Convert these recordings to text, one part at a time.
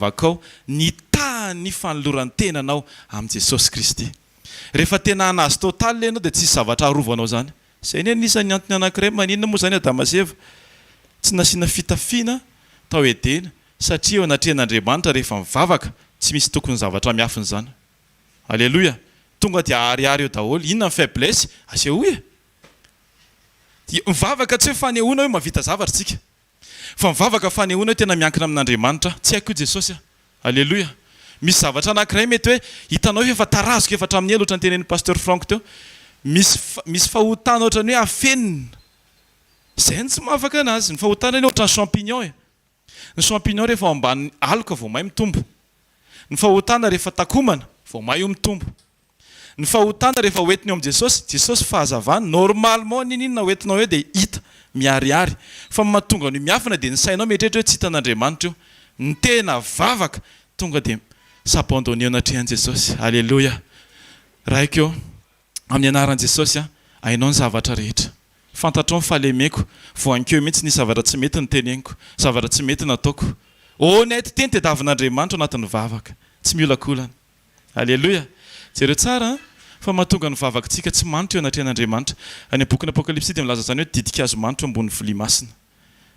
vakao ny tany fanolorany tenanao am Jesosy Kristy. Rehefa tena anazy totaly ianao dia tsisy zavatra arovanao zany. Zay ny anisany antony anankiray maninona moa zany Adamaseva tsy nasiana fitafiana tao edena satria eo anatrehan'Andriamanitra rehefa mivavaka tsy misy tokony zavatra miafiny zany. Alléluia. Tonga dia ariary eo daholo. Inona ny faiblesse? Asehoa. Mivavaka tsy hoe fanehoana hoe mavita zavatra tsika. Fa mivavaka fanehoana hoe tena miankina amin'Andriamanitra. Tsy haiko Jesosy. Alléluia. Misy zavatra anankiray mety hoe hitanao efa tarazoko efa hatramin'ny elo ohatran'ny tenenin'ny pasteur Franck teo. Misy fahotana ohatran'ny hoe afenina. Zay tsy mavaka anazy. Ny fahotana ny ohatran'ny champignon. Ny champignon rehefa ambany aloka vao may mitombo. Ny fahotana rehefa takomana vao may mitombo. Ny fahotana rehefa hoentinao am Jesosy, Jesosy fahazavana normalement ninona hoentinao hoe dia hita miariary. Fa mahatonga ny miafina dia ny sainao mieritreritra hoe tsy hitan'Andriamanitra io. Ny tena vavaka tonga dia s'abandonner anatrehan'i Jesosy. Alléluia. Raika eo amin'ny anaran'i Jesosy hainao ny zavatra rehetra. Fantatrao ny fahalemeko, voankeo mihitsy ny zavatra tsy mety ny teneniko, zavatra tsy mety nataoko. Honnête teny tadiavin'Andriamanitra anatin'ny vavaka, tsy miolakolana. Alléluia. Jereo tsara fa mahatonga ny vavakantsika tsy manitra eo anatrehan'Andriamanitra. Any bokin'ny Apokalipsy dia milaza zany hoe didikazo manitra ambony vilia masina.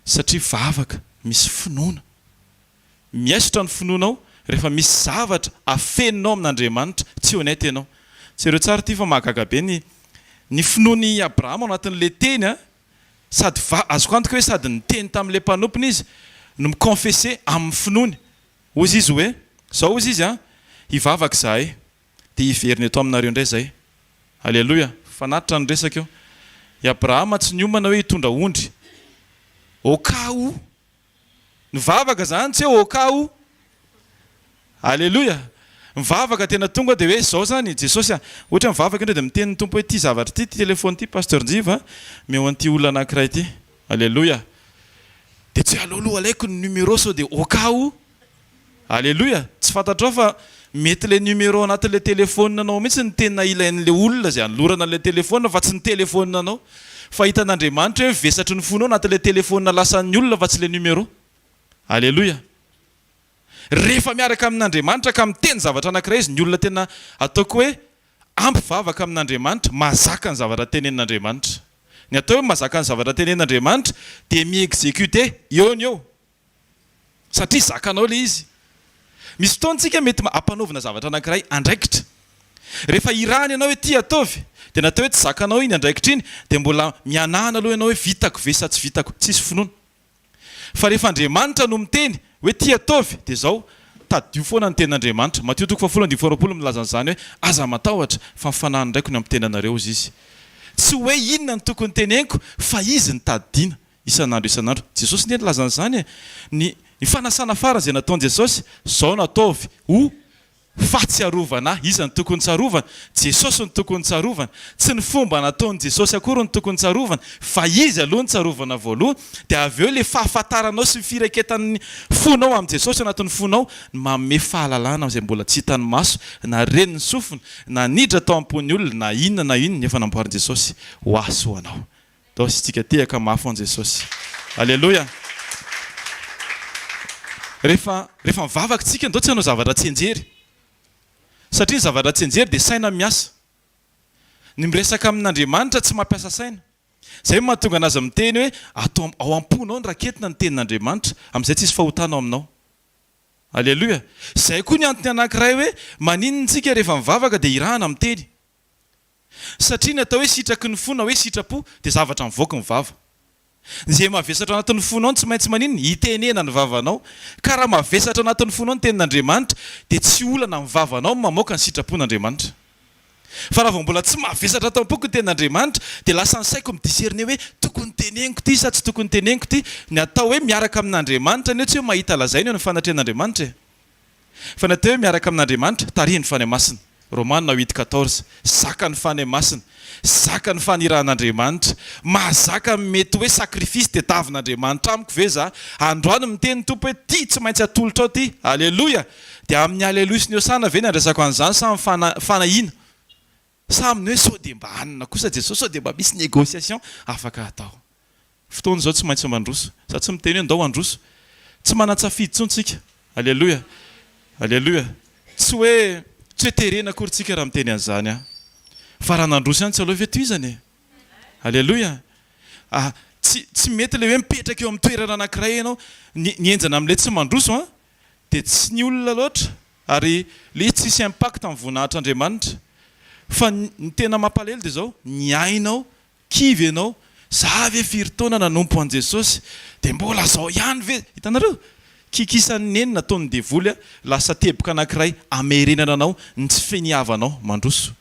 Satria vavaka misy finoana. Miasotra ny finoanao rehefa misy zavatra afeninao amin'Andriamanitra tsy honnête ianao. Jereo tsara ty fa mahagaga be ny finoany Abrahama anatin'le teny sady azoko antoka hoe sady ny teny tamin'le mpanompiny izy no mikonfesse amin'ny finoany. Ozy izy hoe zao ozy izy hivavaka zahay dia hiveriny eto aminareo indray zay. Alléluia. Fanatitra ny resaka eo. I Abrahama tsy niomana hoe hitondra ondry. Au cas où. Mivavaka zany tsy hoe au cas où. Alléluia. Mivavaka tena tonga dia hoe zao zany Jesosy ohatra mivavaka indray dia miteny ny tompo hoe ty zavatra ty téléphone ty pasteur Njiva meo an'ity olona anankiray ty. Alléluia. Dia tsy aloha alaiko ny numéro sao dia au cas où. Alléluia. Tsy fantatrao fa mety le numéro anatin'le téléphone anao mihitsy ny tena ilain'le olona zay anolorana le téléphone fa tsy ny téléphone anao. Fa hitan'Andriamanitra hoe vesatry ny fonao anatin'le téléphone lasan'ny olona fa tsy le numéro. Alléluia. Rehefa miaraka amin'Andriamanitra ka miteny zavatra anankiray izy ny olona tena ataoko hoe ampivavaka amin'Andriamanitra mazaka ny zavatra tenenin'Andriamanitra. Ny atao hoe mazaka ny zavatra tenenin'Andriamanitra dia mi-exécuter eo ny eo. Satria zakanao le izy. Misy fotoantsika mety ampanaovina zavatra anankiray andraikitra. Rehefa irany ianao hoe ty ataovy dia natao hoe tsy zakanao iny andraikitra iny dia mbola mianahana aloha ianao hoe vitako ve sa tsy vitako, tsisy finoana. Fa rehefa Andriamanitra no miteny hoe ty ataovy dia zao tadio foana ny tenin'Andriamanitra. Mateo 4:20 milaza an'izany hoe aza matahotra fa mifanahany ndraiky no amitenanareo izy. Tsy hoe inona ny tokony teneniko fa izy ny tadiana isan'andro isan'andro. Jesosy ny laza an'izany ny fanasana farany izay nataon'i Jesosy zao nataovy ho fahatsiarovana. Iza ny tokony tsarovana? Jesosy ny tokony tsarovana. Tsy ny fomba nataon'i Jesosy akory ny tokony tsarovana fa izy aloha ny tsarovana voalohany. Dia avy eo le fahafantaranao sy fireketan'ny fonao amin'ny Jesosy anatin'ny fonao manome fahalalana izay mbola tsy hitan'ny maso na reniny sofina na nidra tao am-pon'ny olona na inona efa namboarin'i Jesosy ho aso ho anao. Dao sitsika tehaka mafy an Jesosy. Alléluia. Rehefa mivavaka tsika ndao tsy hanao zavatra tsy enjery. Satria ny zavatra tsy enjery dia saina miasa. Ny miresaka amin'Andriamanitra tsy mampiasa saina. Zay mahatonga anazy miteny hoe atao ao am-ponao ny raketina ny tenin'Andriamanitra amin'izay tsisy fahotana aminao. Alléluia. Zay koa ny antony anankiray hoe maninona tsika rehefa mivavaka dia irahana miteny. Satria ny atao hoe sitraky ny fo na hoe sitrapo dia zavatra mivoaka ny vava. Izay mavesatra anatin'ny fonao tsy maintsy maninona hitenena ny vavanao. Ka raha mavesatra anatin'ny fonao ny tenin'Andriamanitra dia tsy olana ny vavanao mamoaka ny sitrapon'Andriamanitra. Fa raha vao mbola tsy mavesatra tao am-poko ny tenin'Andriamanitra dia lasa ny saiko midiserne hoe tokony teneniko ty sa tsy tokony teneniko ty. Ny atao hoe miaraka amin'Andriamanitra ny tsy hoe mahita lazaina eo ny fanatrehan'Andriamanitra. Fa ny atao hoe miaraka amin'Andriamanitra tarihy ny fanahy masina. Romaina 8:14 zaka ny fanahy masina. Zaka ny fanirahan'Andriamanitra. Mahazaka mety hoe sakrifisy dia tavin'Andriamanitra amiko ve za androany miteny tompo hoe ty tsy maintsy atolotra ao ty. Alléluia. Dia amin'ny alléluia sy ny hosana ve ny andresako an'izany samy fanahina. Saminy hoe sao dia mba hanina kosa Jesosy sao dia mba misy négociation afaka atao. Fotoana izao tsy maintsy mandroso. Za tsy miteny hoe ndao androso. Tsy manan-tsafidy tsontsika. Alléluia. Alléluia. Tsy hoe terena akorytsika raha miteny an'izany a. Fa raha nandroso ihany tsy aloha vetoizany. Alléluia. Tsy mety le hoe mipetraka eo amin'ny toerana anankiray ianao nienjana amin'ilay tsy mandroso a dia tsy ny olona loatra ary le tsisy impact amin'ny voninahitr'Andriamanitra. Fa ny tena mampalahelo dia izao ny ainao kivy ianao za ve firy taona nanompo an' Jesosy dia mbola zao ihany ve hitanareo kikisan'ny neny nataony devoly a lasa teboka anankiray amerenana anao ny tsy feniavanao mandroso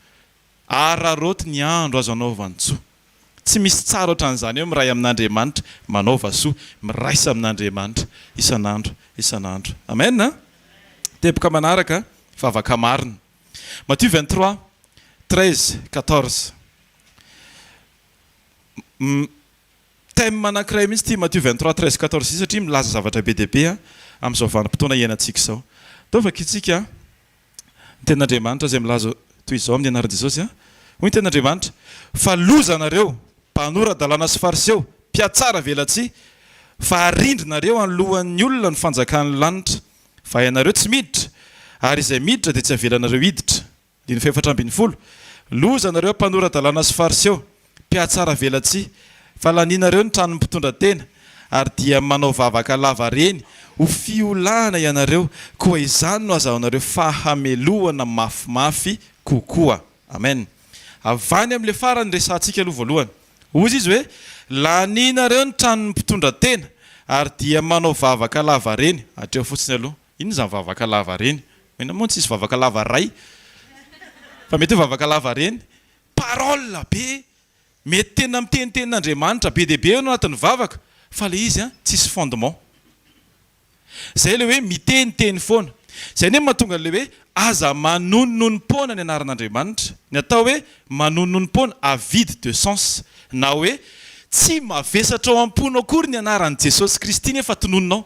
araroty ny andro azo anaova ny tsoa. Tsy misy tsara ohatran'izany hoe miray amin'Andriamanitra manaova soa miraisa amin'Andriamanitra isan'andro. Amen a? Teboka manaraka vavaka marina. Matthieu 23 13 14. Thème anankiray mihitsy ty Matthieu 23 13 14 satria milaza zavatra be dia be amin'izao vanim-potoana iainantsika izao. Taovaka itsika ny ten'Andriamanitra izay milaza toy izao amin'ny anaran'i Jesosy a. Hoy ny ten'Andriamanitra: fa lozanareo mpanorandalàna sy fariseo, mpiatsara velatsihy, fa arindrinareo anoloan'ny olona ny fanjakan'ny lanitra, fa ianareo tsy miditra, ary izay miditra dia tsy avelanareo hiditra. 14. Lozanareo mpanorandalàna sy fariseo, mpiatsara velatsihy, fa lanianareo ny tranony mpitondra-tena, ary dia manao vavaka lava reny ho fiolana ianareo, koa izany no azahoanareo fahamelohana mafimafy kokoa. Amen. Avany amin'ilay farany resantsika aloha voalohany. Ozy izy hoe lanianareo ny tranony mpitondra-tena, ary dia manao vavaka lava reny. Hatreo fotsiny aloha. Inona izany vavaka lava reny? Mena moa tsisy vavaka lava ray. Fa mety hoe vavaka lava reny. Parole be. Mety tena miteniten'Andriamanitra be dia be eo anatin'ny vavaka. Fa le izy tsisy fondement. Zay le hoe miteniteny foana. Zay ny mahatonga le hoe aza manonononmpona ny anaran'Andriamanitra. Ny atao hoe manonononmpona à vide de sens. Na hoe tsy mavesatra ao am-pona akory ny anaran'i Jesosy Kristy nefa tonononao.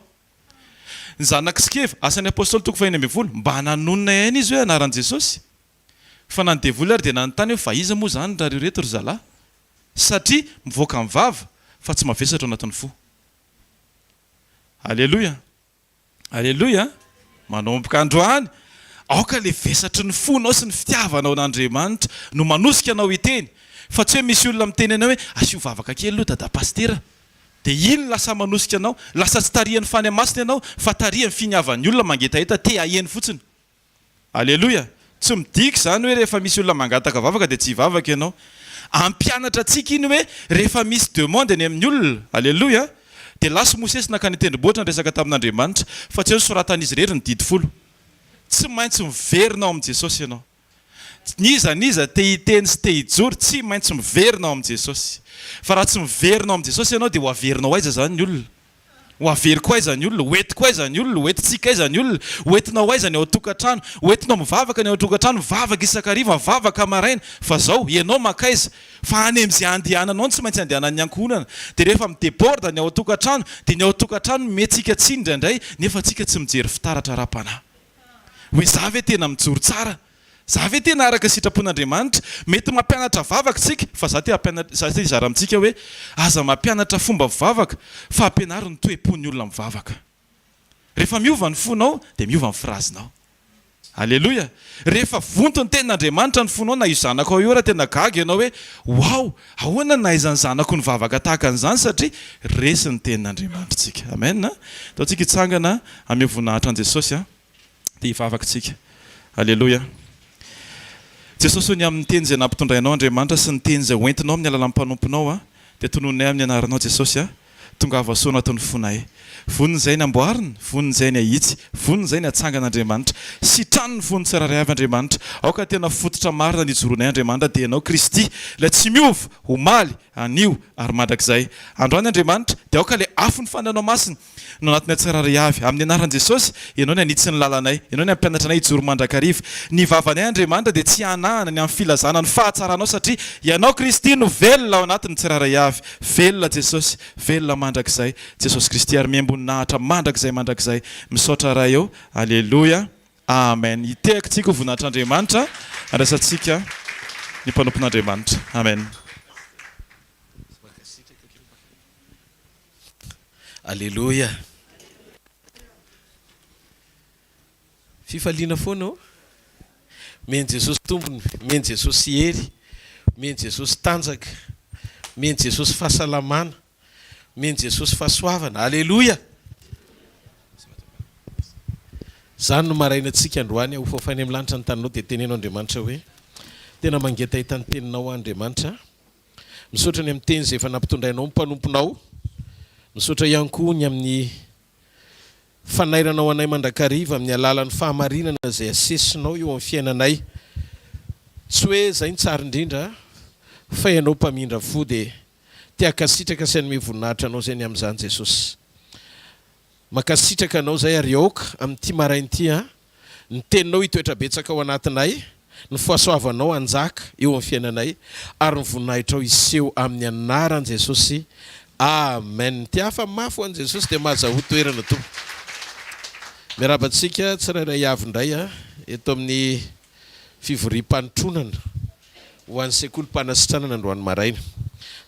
Ny zanak'Skeva, asan'ny apôstôly toko 1:20, mba nanonona ihany izy hoe anaran'i Jesosy. Fa nandevoly ary dia nanontany hoe fa iza moa zany raha ireo reto ry zalahy? Satria mivoaka amin'ny vava fa tsy mavesatra ao anatin'ny fo. Alléluia. Alléluia. Manomboka androany aoka le vesatry ny fonao sy ny fitiavanao n'Andriamanitra no manosika anao hiteny. Fa tsy hoe misy olona miteny anao hoe asio vavaka kely aloha dada pastera. Dia iny lasa manosika anao, lasa tsy tarihan'ny fany masina ianao, fa tarihan'ny finiavan'ny olona mangetaheta te aheny fotsiny. Alléluia. Tsy midika izany hoe rehefa misy olona mangataka vavaka dia tsy hivavaka ianao. Ampianatra antsika iny hoe rehefa misy demande any amin'ny olona. Alléluia. Dia lasa Mosesy nakany tendrombohitra ny resaka tamin'Andriamanitra fa tsy hoe soratan'izy irery ny didy folo. Tsy maintsy miverina ao amin'ny Jesosy ianao. Niza te hiteny sy te hijoro, tsy maintsy miverina ao amin'ny Jesosy. Fa raha tsy miverina ao amin'ny Jesosy ianao dia ho averinao aiza zany ny olona? Ho avery koa aiza ny olona? Hoentiko aiza ny olona? Hoentintsika aiza ny olona? Hoentinao aiza ny ao an-tokantrano? Hoentinao mivavaka ny ao an-tokantrano, mivavaka isakariva, mivavaka maraina. Fa zao ianao makaiza. Fa any amin'izay andehananao tsy maintsy andehanan'ny ankohonana. Dia rehefa mideborde ny ao an-tokantrano, dia ny ao an-tokantrano mentsika tsy indraindray, nefa tsika tsy mijery fitaratra ara-panahy. Hoe za ve tena mijoro tsara? Za ve tena araka sitrapon'Andriamanitra? Mety mampianatra vavaka tsika, fa za te hizara amintsika hoe aza mampianatra fomba vavaka, fa ampianaro ny toe-pon'ny olona mivavaka. Rehefa miova ny fonao, dia miova ny firazinao. Alléluia. Rehefa vonto ny tenin'Andriamanitra ny fonao, na io zanako ao io raha tena gaga ianao hoe wow, ahoana nahaizany zanako ny vavaka tahaka an'izany satria resy ny tenin'Andriamanitra tsika. Amen. Ataontsika hitsangana amin'ny voninahitran' Jesosy dia hivavaka tsika. Alléluia. Jesosy ny amin'ny teny izay nampitondrainao Andriamanitra sy ny teny izay hoentinao amin'ny alalan'ny mpanomponao dia tonononay amin'ny anaranao Jesosy tonga avasoa anatin'ny fonay. Voniny izay ny amboarina, voniny izay ny ahitsy, voniny izay ny atsangan'Andriamanitra. Sitrano ny voniny tsiraray avy Andriamanitra. Aoka tena fototra marina ny joronay Andriamanitra dia ianao Kristy, ilay tsy miova, omaly, anio ary mandrakizay. Androany Andriamanitra dia aoka ilay afo ny fananao masina no anatin'ny tsiraray avy. Amin'ny anaran'i Jesosy, ianao ny anitsy ny lalanay, ianao ny ampianatra anay hijoro mandrakariva. Ny vavanay Andriamanitra dia tsy hanahana ny amin'ny filazana ny fahatsaranao satria ianao Kristy no velona ao anatin'ny tsiraray avy. Velona Jesosy, velona mandrakizay. Jesosy Kristy ary miamboninahitra mandrakizay misaotra raha eo. Alléluia. Amen. Hitehaka tsika ho voninahitr'Andriamanitra, andrasantsika ny mpanompon'Andriamanitra. Amen. Alléluia. Fifaliana foana ao. Meny Jesosy tompony, meny Jesosy hery, meny Jesosy tanjaka, meny Jesosy fahasalamana, meny Jesosy fahasoavana. Alleloia. Zany no maraina antsika androany ho fafany amin'ny lanitra ny taninao dia tenenao Andriamanitra hoe tena mangeta hitany teninao Andriamanitra. Misaotra ny amin'ny teny izay efa nampitondrainao ny mpanomponao. Misaotra ihany koa ny amin'ny fanairanao anay mandrakariva amin'ny alalan'ny fahamarinana izay asesinao eo amin'ny fiainanay. Tsy hoe izay ny tsara indrindra fa ianao mpamindra fo dia tiakasitraka sy anome voninahitra anao izay ny amin'izany Jesosy. Makasitraka anao izay ary aoka amin'ity marain'ity ny teninao hitoetra betsaka ao anatinay, ny fahasoavanao anjaka eo amin'ny fiainanay ary ny voninahitra ao iseho amin'ny anaran'i Jesosy. Amen. Ty hafa mafy ho an'i Jesosy dia mahazaho toerana to. Miarabantsika tsirairay avy indray eto amin'ny fivoriam-panotronana ho an'ny sekolim-panasitranana androany maraina.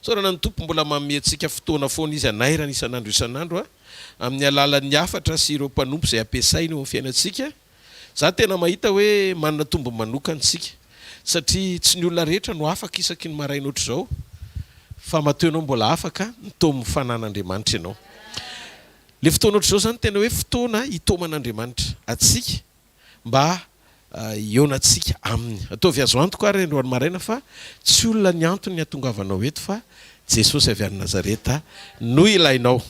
Saorana ny tompo mbola manome antsika fotoana foana izy anairana isan'andro isan'andro amin'ny alalan'ny hafatra sy ireo mpanompo izay ampiasainy eo amin'ny fiainantsika. Za tena mahita hoe manana tombo manokana antsika satria tsy ny olona rehetra no afaka isaky ny maraina ohatr'izao, fa matoenao mbola afaka nitomy fanan'Andriamanitra ianao. Le fotoana ohatr'izao zany tena hoe fotoana hitoman'Andriamanitra atsika mba ionantsika aminy. Ataovy azo antoka ary androany maraina fa tsy olona ny antony ny atongavanao eto fa Jesosy avy any Nazareta no ilainao.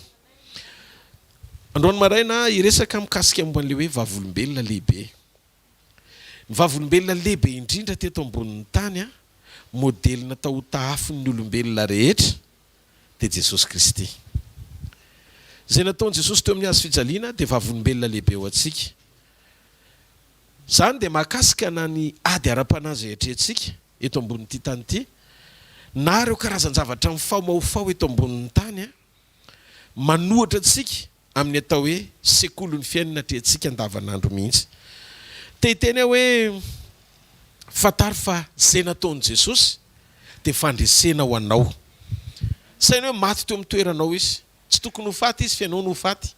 Androany maraina iresaka mikasika momban'le hoe vavolombelona lehibe. Ny vavolombelona lehibe indrindra teto ambonin'ny tany modely natao ho tahafin'ny olombelona rehetra dia Jesosy Kristy. Izay nataon'i Jesosy teo amin'ny hazo fijaliana dia vavolombelona lehibe ho antsika. Zany dia mahakasika na ny ady ara-panazy atrehantsika eto ambonin'ity tany ity, na ireo karazan-javatra mifaomahofao eto ambonin'ny tany manohatra antsika amin'ny atao hoe sekolon'ny fiainana atrehantsika andavanandro mihitsy. Tehiteny hoe fantaro fa izay nataon'i Jesosy dia fandresena ho anao. Sainy hoe maty teo amin'ny toeranao izy, tsy tokony ho faty izy fa ianao no ho faty.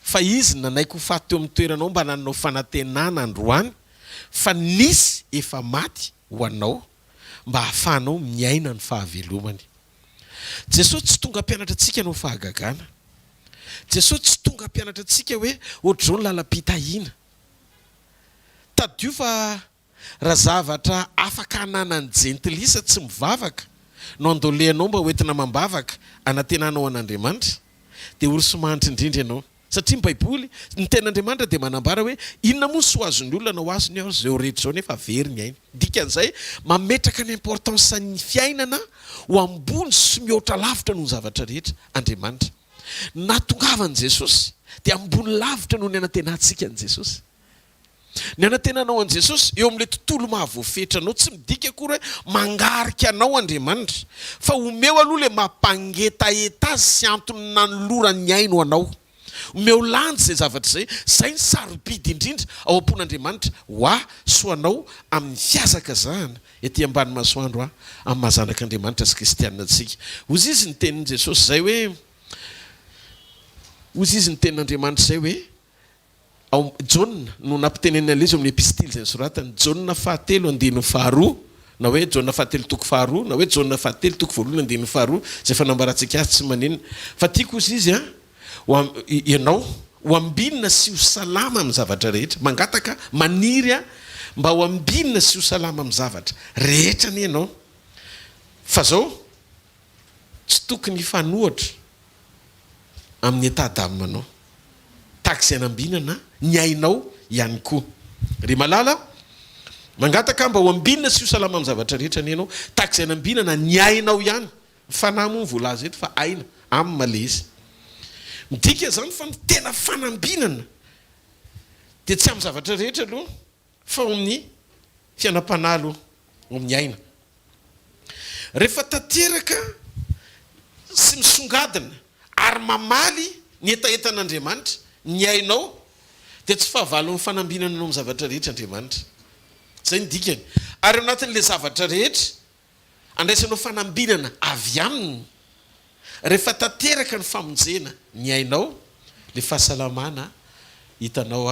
Fa izy nanaiko ho faty teo amin'ny toeranao mba nananao fanantenana androany fa nisy efa maty ho anao mba hahafahanao miaina ny fahavelomany. Jesosy tsy tonga hampianatra antsika no fahagagana. Jesosy tsy tonga hampianatra antsika hoe ohatr'izao ny lalam-pitahiana. Tadio fa raha zavatra afaka hananany jentilisa tsy mivavaka no andoleanao mba hoentina mambavaka anantenanao an'Andriamanitra dia orosomanitra indrindra ianao. Satria ny Baiboly ny ten'Andriamanitra dia manambara hoe inona moa sy ho azon'ny olona na ho azony ao izay rehetra izao nefa very ny aina. Dikan'izay mametraka ny importance ny fiainana ho ambony sy mihoatra lavitra noho ny zavatra rehetra Andriamanitra. Natongavan'i Jesosy dia ambony lavitra noho ny anantenantsika an'i Jesosy. Ny anantenanao an'i Jesosy eo amin'ilay tontolo mahavoafetra anao, tsy midika akory hoe mangarika anao Andriamanitra, fa omeo aloha ilay mampangetaeta azy sy antony nanolorany aino anao. Omeo landy izay zavatra izay, izay ny sarobidy indrindra ao am-pon'Andriamanitra ho so anao amin'ny fiazaka zahana ety ambany masoandro amin'ny mahazanak'Andriamanitra sy kristianina antsika. Ozy izy ny tenin'i Jesosy zay hoe, ozy izy ny tenin'Andriamanitra zay hoe Jauna no nampitenenina ilay izy amin'ny epistily izay nosoratany, Jauna 7:2 na hoe Jauna 7:2 na hoe Jauna 7:2 izay fanambarantsika azy tsy manenina. Fa tiako ozy izy ianao ho ambinina sy ho salama amin'ny zavatra rehetra, mangataka maniry mba ho ambinina sy ho salama amin'ny zavatra rehetra ny ianao. Fa zao tsy tokony hifanohatra amin'ny etadamanao tahaka izay hanambinana ny ainao ihany koa. Ry malala mangataka mba ho ambinina sy ho salama amin'ny zavatra rehetra ny ianao tahaka izay hanambinana ny ainao ihany. Fanahy moa ny voalaza eto fa aina amin'ny malezy. Midika zany fa ny tena fanambinana dia tsy amin'ny zavatra rehetra aloha fa amin'ny fiainam-panahy aloha, amin'ny aina. Rehefa tanteraka sy misongadina ary mamaly ny etaetan'Andriamanitra ny ainao dia tsy fahavalon'ny fanambinana anao amin'ny zavatra rehetra Andriamanitra. Zay ny dikany. Ary anatin'ilay zavatra rehetra andraisanao fanambinana avy aminy. Rehefa tanteraka ny famonjena ny ainao, le fahasalamana hitanao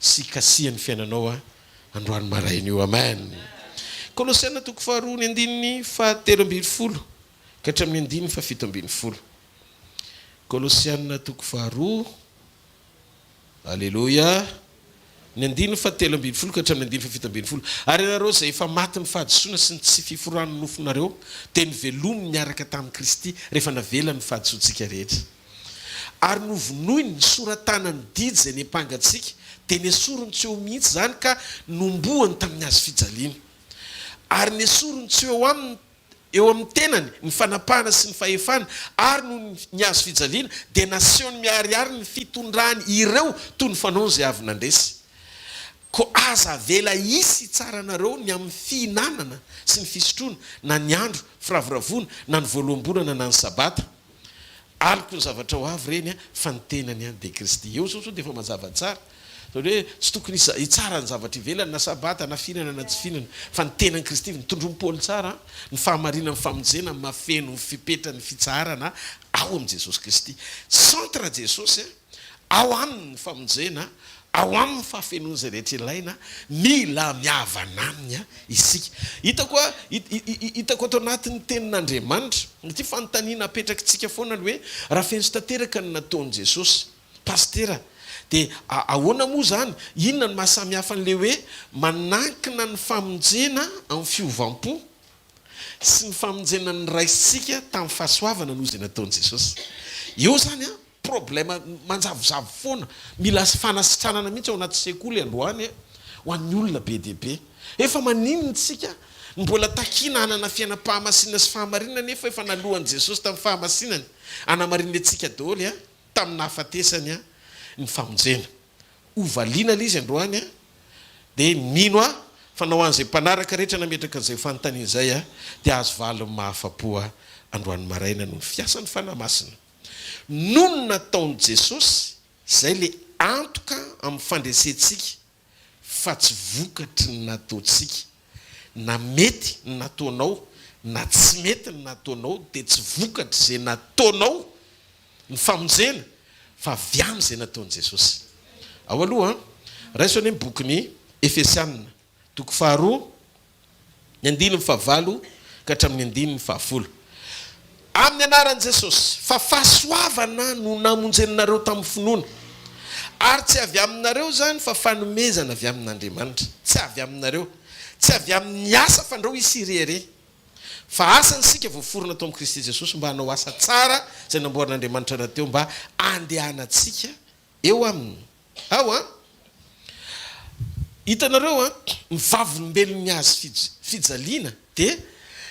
sy kasihan'ny fiainanao androany maraina io. Amen. Kolosiana toko faharoa ny andininy fahatelo ambin'ny folo ka hatramin'ny andininy fafito ambin'ny folo. Kolosiana toko faharoa, alleluia, ny andininy fahatelo ambin'ny folo ka hatramin'ny andininy fafito ambin'ny folo. Ary ianareo zay efa maty ny fahadisoana sy ny tsy fiforano nofonareo dia nivelomy miaraka tamin'ny Kristy rehefa navela ny fahadisoantsika rehetra. Ary novonoiny ny soratanany didy zay nempangatsika dia nesorony tsy eo mihitsy zany ka nomboany tamin'ny hazo fijaliana. Ary nesorony tsy eo aminy eo amin'ny tenany ny fanapahana sy ny fahefana, ary no ny hazo fijaliana dia nasehony miariary ny fitondrany ireo toy ny fanao zay avy nandresy. Ko aza avela isy tsara anareo ny amin'ny fihinanana sy ny fisotroana, na ny andro firavoravoana, na ny voaloam-bolana, na ny sabata. Aliko ny zavatra ho avy reny fa ny tenany de Kristy. Eo zao dia efa mazava tsara. Hoe tsy tokony itsara ny zavatra ivelany, na sabata na fihinana na tsy fihinana, fa ny tenany Kristy nitondrom-pôly tsara, ny fahamarina ny famonjena, mafeno ny fipetra ny fitsarana ao amin'ny Jesosy Kristy. Centre Jesosy ao aminy ny famonjena, ao amin'ny fahafenoana zay rehetra ilaina, mila miavana aminy isika. Hitako ato anatin'ny tenin'Andriamanitra ity fanontaniana apetrakitsika foana hoe raha feno sy tanteraka ny nataon'i Jesosy pastera dia ahoana moa zany, inona ny mahasamihafa an'le hoe manankina ny famonjena amin'ny fiovam-po sy ny famonjena ny raisitsika tamin'ny fahasoavana noho izay nataon'i Jesosy. Eo zany problema manjavozavo foana, mila fanasitranana mihitsy ao anaty sekoly androany ho an'ny olona be dia be. Efa maninona tsika mbola takina hanana fiainam-pahamasinana sy fahamarinana, nefa efa nalohan'i Jesosy tamin'ny fahamasinany anamarinana antsika daholo tamin'ny nahafatesany ny famonjena. Ovaliana izy androany dia mino fa nao an'izay mpanaraka rehetra nametraka an'izay fanontaniana izay dia azo valo mahafapo androany maraina noho ny fiasan'ny fanahy masina. Noho ny nataon'i Jesosy zay le antoka amin'ny fandresentsika fa tsy vokatry ny nataontsika. Na mety ny nataonao na tsy mety ny nataonao dia tsy vokatry zay nataonao ny famonjena, fa avy amin'izay nataon'i Jesosy. Ao aloha raisony ny bokyny Efesianina toko faharoa ny andininy fahavalo ka hatramin'ny andininy fahafolo. Amin'ny anaran'i Jesosy fa fahasoavana no namonjeninareo tamin'ny finoana, ary tsy avy aminareo zany fa fanomezana avy amin'Andriamanitra. Tsy avy aminareo, tsy avy amin'ny asa fandrao isirere, fa asantsika voaforona tao amin'ny Kristy Jesosy mba hanao asa tsara zay namboarin'Andriamanitra nateo mba andehanantsika eo aminy. Hitanareo ny vavolombelon'ny hazo fijaliana dia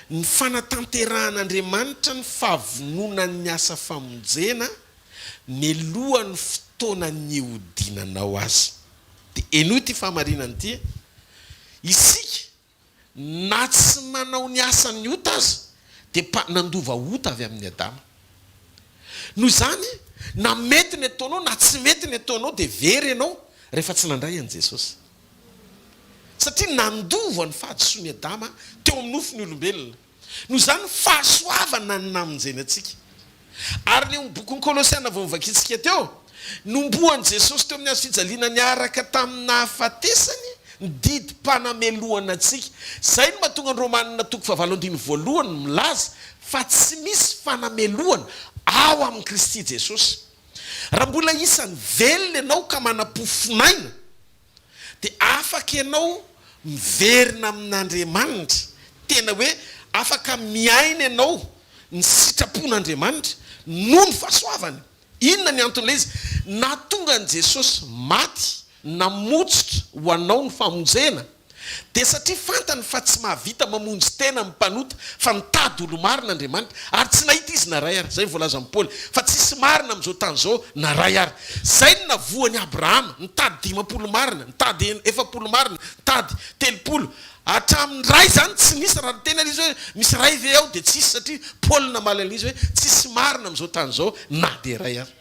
ny fanatanteran'Andriamanitra ny fahavononan'ny asa famonjena melohan'ny fotoanany eodinanao azy. Dia eno ity fahamarinany ity, isika na tsy manao ny asany ota azy dia nandova ota avy amin'ny Adama. Noho izany na mety ny ataonao na tsy mety ny ataonao dia very ianao rehefa tsy nandray an'i Jesosy, satria nandova ny fahadisoan'i Adama teo amin'ny nofony olombelona. Noho izany fahasoavana ny namonjena antsika. Ary ny bokin'ny Kolosiana vao mivakitsika teo, nomboan'i Jesosy teo amin'ny hazo fijaliana niaraka tamin'ny nahafatesany ny didim-panamelohana antsika. Zay no mahatonga ny Romanina toko fahavalo andiny voalohany milaza fa tsy misy fanamelohana ao amin'ny Kristy Jesosy. Raha mbola isany velona ianao ka manam-pofinaina dia afaka ianao miverina amin'Andriamanitra, tena hoe afaka miaina ianao ny sitrapon'Andriamanitra noho ny fahasoavany. Inona ny anton'ilay izy? Nahatonga an'i Jesosy maty, namotsitra ho anao ny famonjena, dia satria fantany fa tsy mahavita mamonjy tena mpanota fa mitady olo marina Andriamanitra, ary tsy nahita izy naray ary. Zay voalaza amin'ny Paoly fa tsisy marina amin'izao tany izao naray ary. Zay no navoany Abrahama, nitady 50 marina, nitady 70 marina, nitady 30. Hatramin'ny ray zany tsy nisy raha tena izy hoe misy ray ve ao dia tsisy, satria Paoly namaly an'izy hoe tsisy marina amin'izao tany izao na dia ray ary.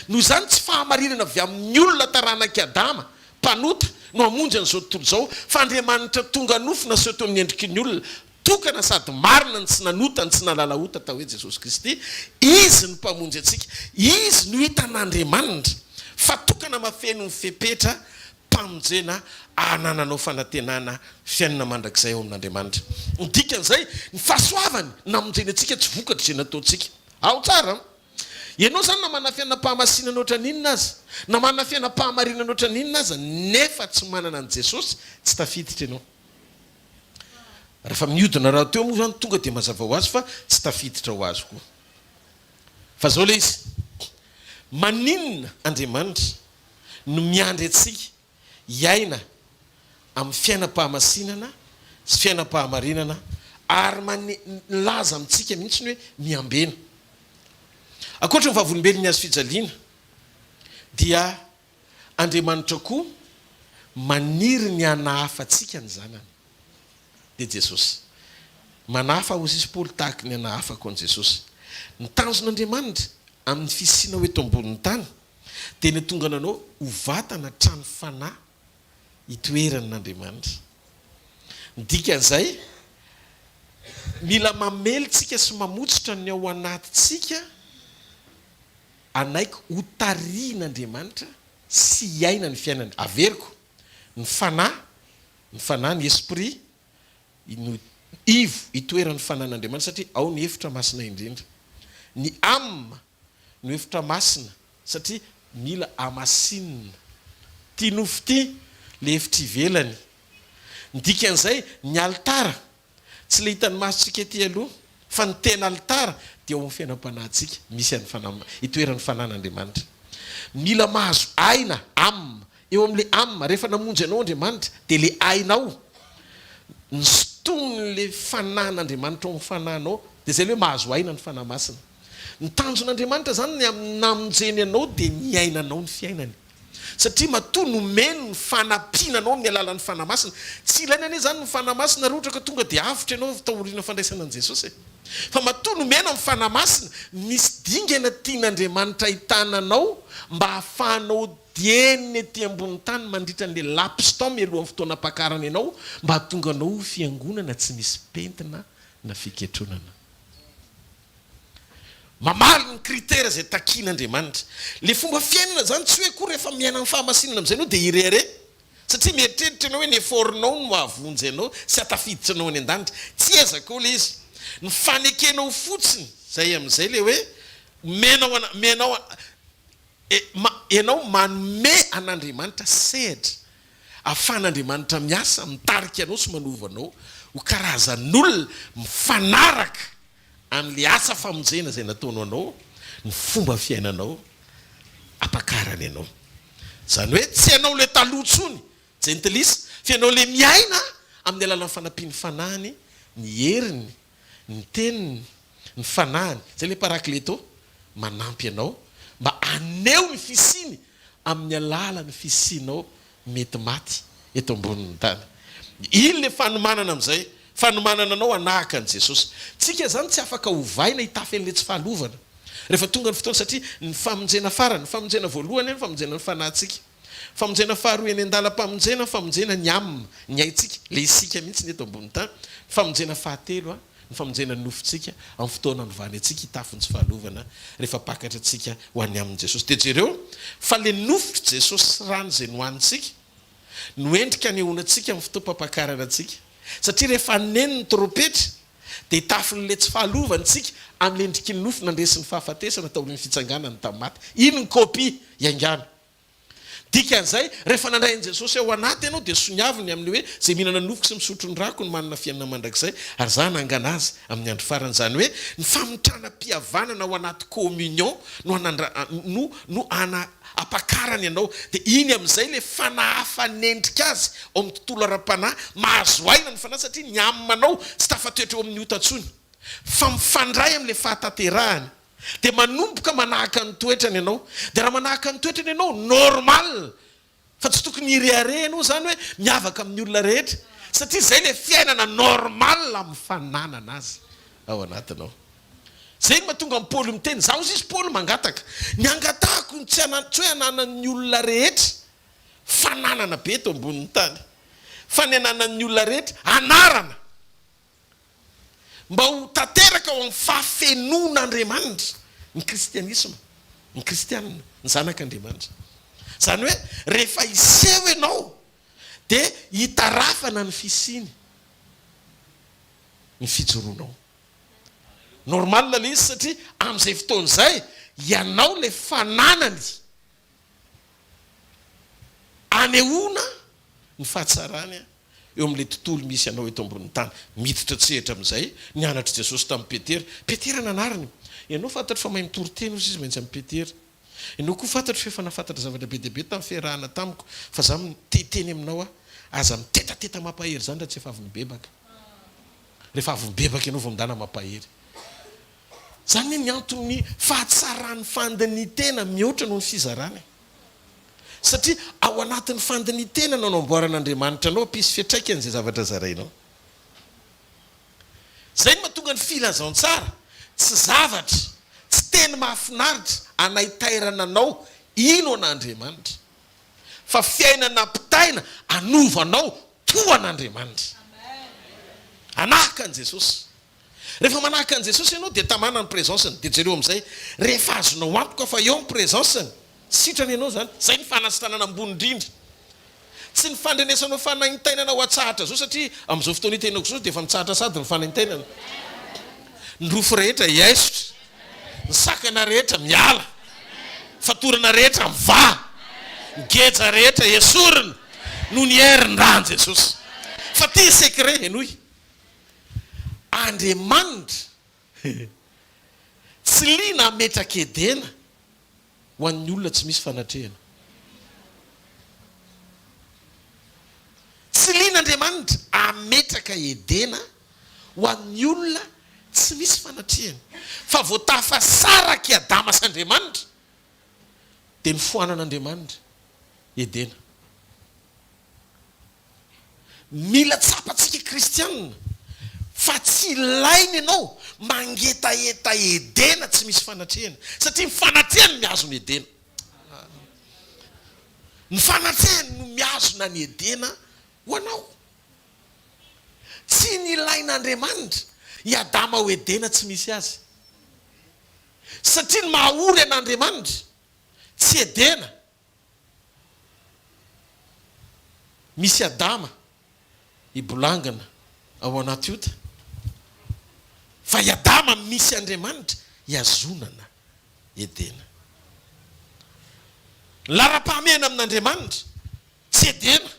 Noho izany tsy fahamarinana avy amin'ny olona taranaka Adama mpanota no hamonjy an'izao tontolo izao, fa Andriamanitra tonga nofona sy teo amin'ny endriky ny olona tokana sady marina ny tsy nanota ny tsy nalala ota tao hoe Jesosy Kristy. Izy no mpamonjy antsika, izy no hitan'Andriamanitra fa tokana mafeno ny fepetra hampamonjena anananao fanantenana fiainana mandrakizay eo amin'Andriamanitra. Dikan'izay ny fahasoavany namonjeny antsika tsy vokatra izay nataontsika. Ao tsara. Ianao zany na manana fiainam-pahamasinana oatra n'inona aza, na manana fiainam-pahamarinana oatra n'inona aza, nefa tsy manana an' Jesosy tsy tafiditra ianao. Rehefa mihodina raha teo moa zany tonga dia mazava ho azy fa tsy tafiditra ho azy koa. Fa zao le izy, maninona Andriamanitra no miandry antsika hiaina amin'ny fiainam-pahamasinana sy fiainam-pahamarinana ary laza amintsika mihitsy ny hoe miambena. Akoatra ny vavolombelony azy fijaliana dia Andriamanitra koa maniry ny hanahafantsika ny zanany dia Jesosy. Manahafa hozy izy Paoly tahaka ny hanahafako an' Jesosy. Ny tanjon'Andriamanitra amin'ny fisiana hoe eto ambonin'ny tany dia ny tonga anao ho vatana trano fanahy itoeran'Andriamanitra. Dikan'izay mila mamelitsika sy mamotsitra ny ao anatitsika anaiko ho tarian'Andriamanitra sy hiaina ny fiainany. Averiko ny fanahy ny esprit no ivo itoeran'ny fanan'Andriamanitra satria ao ny hevitra masina indrindra. Ny amba no hevitra masina satria mila amasinina. Ty nofo ty le hevitra ivelany. Dikan'izay ny altara tsy le hitan'ny masontsika ty aloha fa ny tena altara dia ao amin'ny fiainam-panahintsika misy itoeran'ny fanan'Andriamanitra. Mila mahazo aina amba eo amin'le amba rehefa namonjy anao Andriamanitra dia le ainao ny soton'le fanan'Andriamanitra ao amin'ny fanahinao dia zay le hoe mahazo aina ny fanahy masina. Ny tanjon'Andriamanitra zany ny namonjeny anao dia ny ainanao ny fiainany. Satria matoa nomeno ny fanampinanao amin'ny alalan'ny fanahy masina. Tsy ilaina anie zany ny fanahy masina raha ohatra ka tonga dia avotra ianao taoriana fandraisana an' Jesosy. Fa matoa nomeno amin'ny fanahy masina misy dingana tian'Andriamanitra hitananao mba hahafahanao dieniny ety ambony tany mandritra an'le lapistom alohan'ny fotoanam-pakarany ianao mba hahatonga anao fiangonana tsy misy pentina na fiketronana. Mamaly ny kritera zay takian'Andriamanitra. Le fomba fiainana zany tsy hoe koa rehefa miaina amin'ny fahamasinana amin'izay anao dia irere. Satria mieritreritra ianao hoe ny eforinao no mahavonjy anao sy hatafiditra anao any an-danitra. Tsy ezaka le izy. Ny fanekenao fotsiny zay amin'izay le hoe ianao manome an'Andriamanitra sehatra ahafahan'Andriamanitra miasa mitarika anao sy manova anao ho karazan'olona mifanaraka amin'le asa famonjena zay nataonao anao, ny fomba fiainanao ampakarany anao. Zany hoe tsy ianao le talotsony jentilisa fa ianao le miaina amin'ny alalan'ny fanampiany fanahiny, ny heriny, ny teniny, ny fanahiny. Zay le parakleto manampy anao mba aneo ny fisiny amin'ny alalan'ny fisinao mety maty eto ambonin'ny tany. Iny le fanomanana amin'izay, fanomanana anao anahaka an' Jesosy. Tsika zany tsy afaka hovaina hitafy an'le tsy fahalovana rehefa tonga ny fotoana satria ny famonjena farany, ny famonjena voalohany ny famonjena ny fanahintsika, famonjena faharoa eny an-dalam-pamonjena, famonjena ny amina ny aintsika le isika mihitsy ny eto ambony tany, famonjena fahatelo ny famonjena ny nofontsika amin'ny fotoana novany antsika hitafy ny tsy fahalovana rehefa pakatra antsika ho any amin'i Jesosy. Dia jereo fa le nofotr' Jesosy rano zay nohanitsika no endrika anehoanantsika amin'ny fotoam-pampakarana antsika. Satria rehefa neny ny trompetra dia hitafin'le tsy fahalovantsika amin'ny endriky ny nofo nandresin'ny fahafatesana taorin'ny fitsanganany tamin'ny maty. Iny ny kopia iaingana. Dikan'izay rehefa nandray an'i Jesosy ao anaty ianao dia soniaviny amin'ny hoe zay mihinana nofo sy misotro ny rako no manana fiainana mandrakizay ary za nangana azy amin'ny andro farany. Zany hoe ny famotranam-pihavanana ao anaty communion no ampakarany ianao dia iny amin'izay le fanahafanendrika azy ao amin'ny tontolo ara-panahy mahazo aina ny fanahy satria ny aminanao tsy tafatoetra eo amin'ny otatsony fa mifandray amin'le fahataterahany dia manomboka manahaka ny toetrany ianao. Dia raha manahaka ny toetrany ianao normal fa tsy tokony ireare ianao zany hoe miavaka amin'ny olona rehetra satria zay le fiainana normal amin'ny fananana azy ao anatinao. Zay ny mahatonga amin'ny Paoly miteny, zaho izy Paoly mangataka ny angatahako ny tsy hoe hananan'ny olona rehetra fananana be eto ambonin'ny tany fa ny hananan'ny olona rehetra anarana mba ho tanteraka ao amin'ny fahafenon'Andriamanitra ny kristianisma, ny kristianina, ny zanak'Andriamanitra. zany hoe rehefa iseho ianao dia hitarafana ny fisiny ny fijoroanao normalna le izy satria amin'izay fotoan'izay ianao le fananany anehoana ny fahatsarany eo amin'ilay tontolo misy ianao eto amboniny tany miditra tsehitra amin'izay nianatra Jesosy tamin'ny Petera. Petera nanariny ianao fantatry fa mahay mitory-teny izy maintsy amin'ny Petera. Ianao koa fantatry fa efa nafantatra zavatra be deaibe tamin'ny fiarahana tamiko fa za miteteny aminao aza mitetateta mampahery zany raha tsy efa avy mibebaka. Rehefa avy mibebaka ianao vao mindana mampahery. Zany ny antony fahatsarany fandinitena mihoatra noho ny fizarany. Satria ao anatin'ny fandinitena no anamboaran'Andriamanitra anao pisy fiatraikany izay zavatra zarainao. Zay no mahatonga ny filazantsara tsy zavatra tsy teny mahafinaritra anaitairana anao ino an'Andriamanitra fa fiainana pitaina anovanao toa an'Andriamanitra. Anahaka an' Jesosy. Rehefa manahaka an' Jesosy ianao dia tamana ny présanceny dia jereo amin'izay rehefa azonao antoka fa eo ny présanceny sitrany ianao zany zay ny fanasitranana ambony indrindra tsy ny fandrenesanao fanaintainana ho atsahatra zao satria amin'izao fotoana itenako zao dia efa mitsahatra sady ny fanaintainana ny rofo rehetra hiaisotra ny sakana rehetra miala fatorana rehetra miva ny geja rehetra esorina no ny heriny raha an' Jesosy fa ty secret enoy Andriamanitra tsy liana ametraka edena ho an'ny olona tsy misy fanatrehana. Tsy liana Andriamanitra ametraka edena ho an'ny olona tsy misy fanatrehana fa vao tafasaraka Adama sy Andriamanitra dia ny foanan'Andriamanitra edena. Mila tsapatsika kristianina fa tsy ilainy ianao mangetaeta edena tsy misy fanatrehana satria ny fanatrehany miazona edena. Ny fanatrehany no miazona ny edena ho anao. Tsy ny ilain'Andriamanitra i Adama ho edena tsy misy azy satria ny mahaory an'Andriamanitra tsy edena. Misy Adama ibolangana ao anaty ota fa i Adama misy Andriamanitra iazonana edena. Lara-pahamehana amin'Andriamanitra tsy edena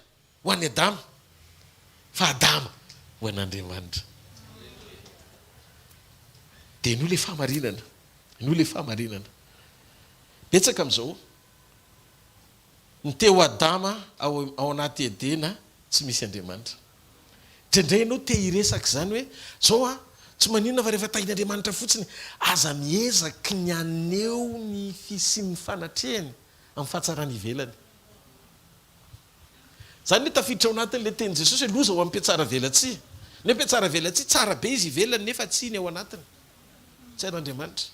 ho an'ny Adama fa Adama ho an'Andriamanitra. Dia noho le fahamarinana, noho le fahamarinana betsaka amin'izao ny teo Adama ao anaty edena tsy misy Andriamanitra. Indraindray ianao te hiresaka zany hoe zao tsy maninona fa rehefa tahin'Andriamanitra fotsiny aza miezaka ny aneho ny fisin'ny fanatrehany amin'ny fahatsarany ivelany. Zany hoe tafiditra ao anatin'le teny Jesosy hoe loza ho ampiatsara velatsia. Ny ampiatsara velatsia tsara be izy ivelany nefa tsy ny ao anatiny tsy an'Andriamanitra.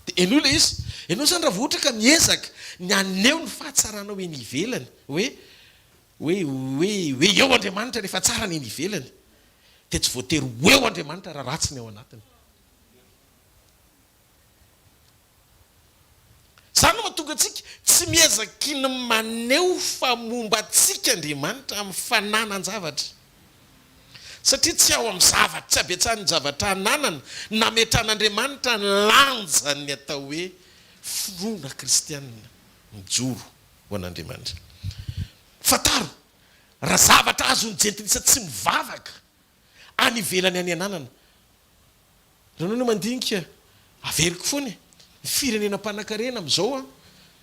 Dia eno le izy ianao zany raha vao ohatra ka miezaka ny aneho ny fahatsaranao eny ivelany hoe eo Andriamanitra rehefa tsara ny eny ivelany dia tsy voatery eo Andriamanitra raha ratsy ny ao anatiny. Zany no mahatonga antsika tsy miezaka ny maneho famomba antsika Andriamanitra amin'ny fananan-javatra satria tsy ao amin'ny zavatra tsy abetsahany ny zavatra ananana nametran'Andriamanitra ny lanjany atao hoe finoana kristianina mijoro ho an'Andriamanitra. Fataro raha zavatra azo ny jentilisa tsy mivavaka any ivelany any ananana raha no mandinika averiko foana ny firenena mpanankarena amin'izao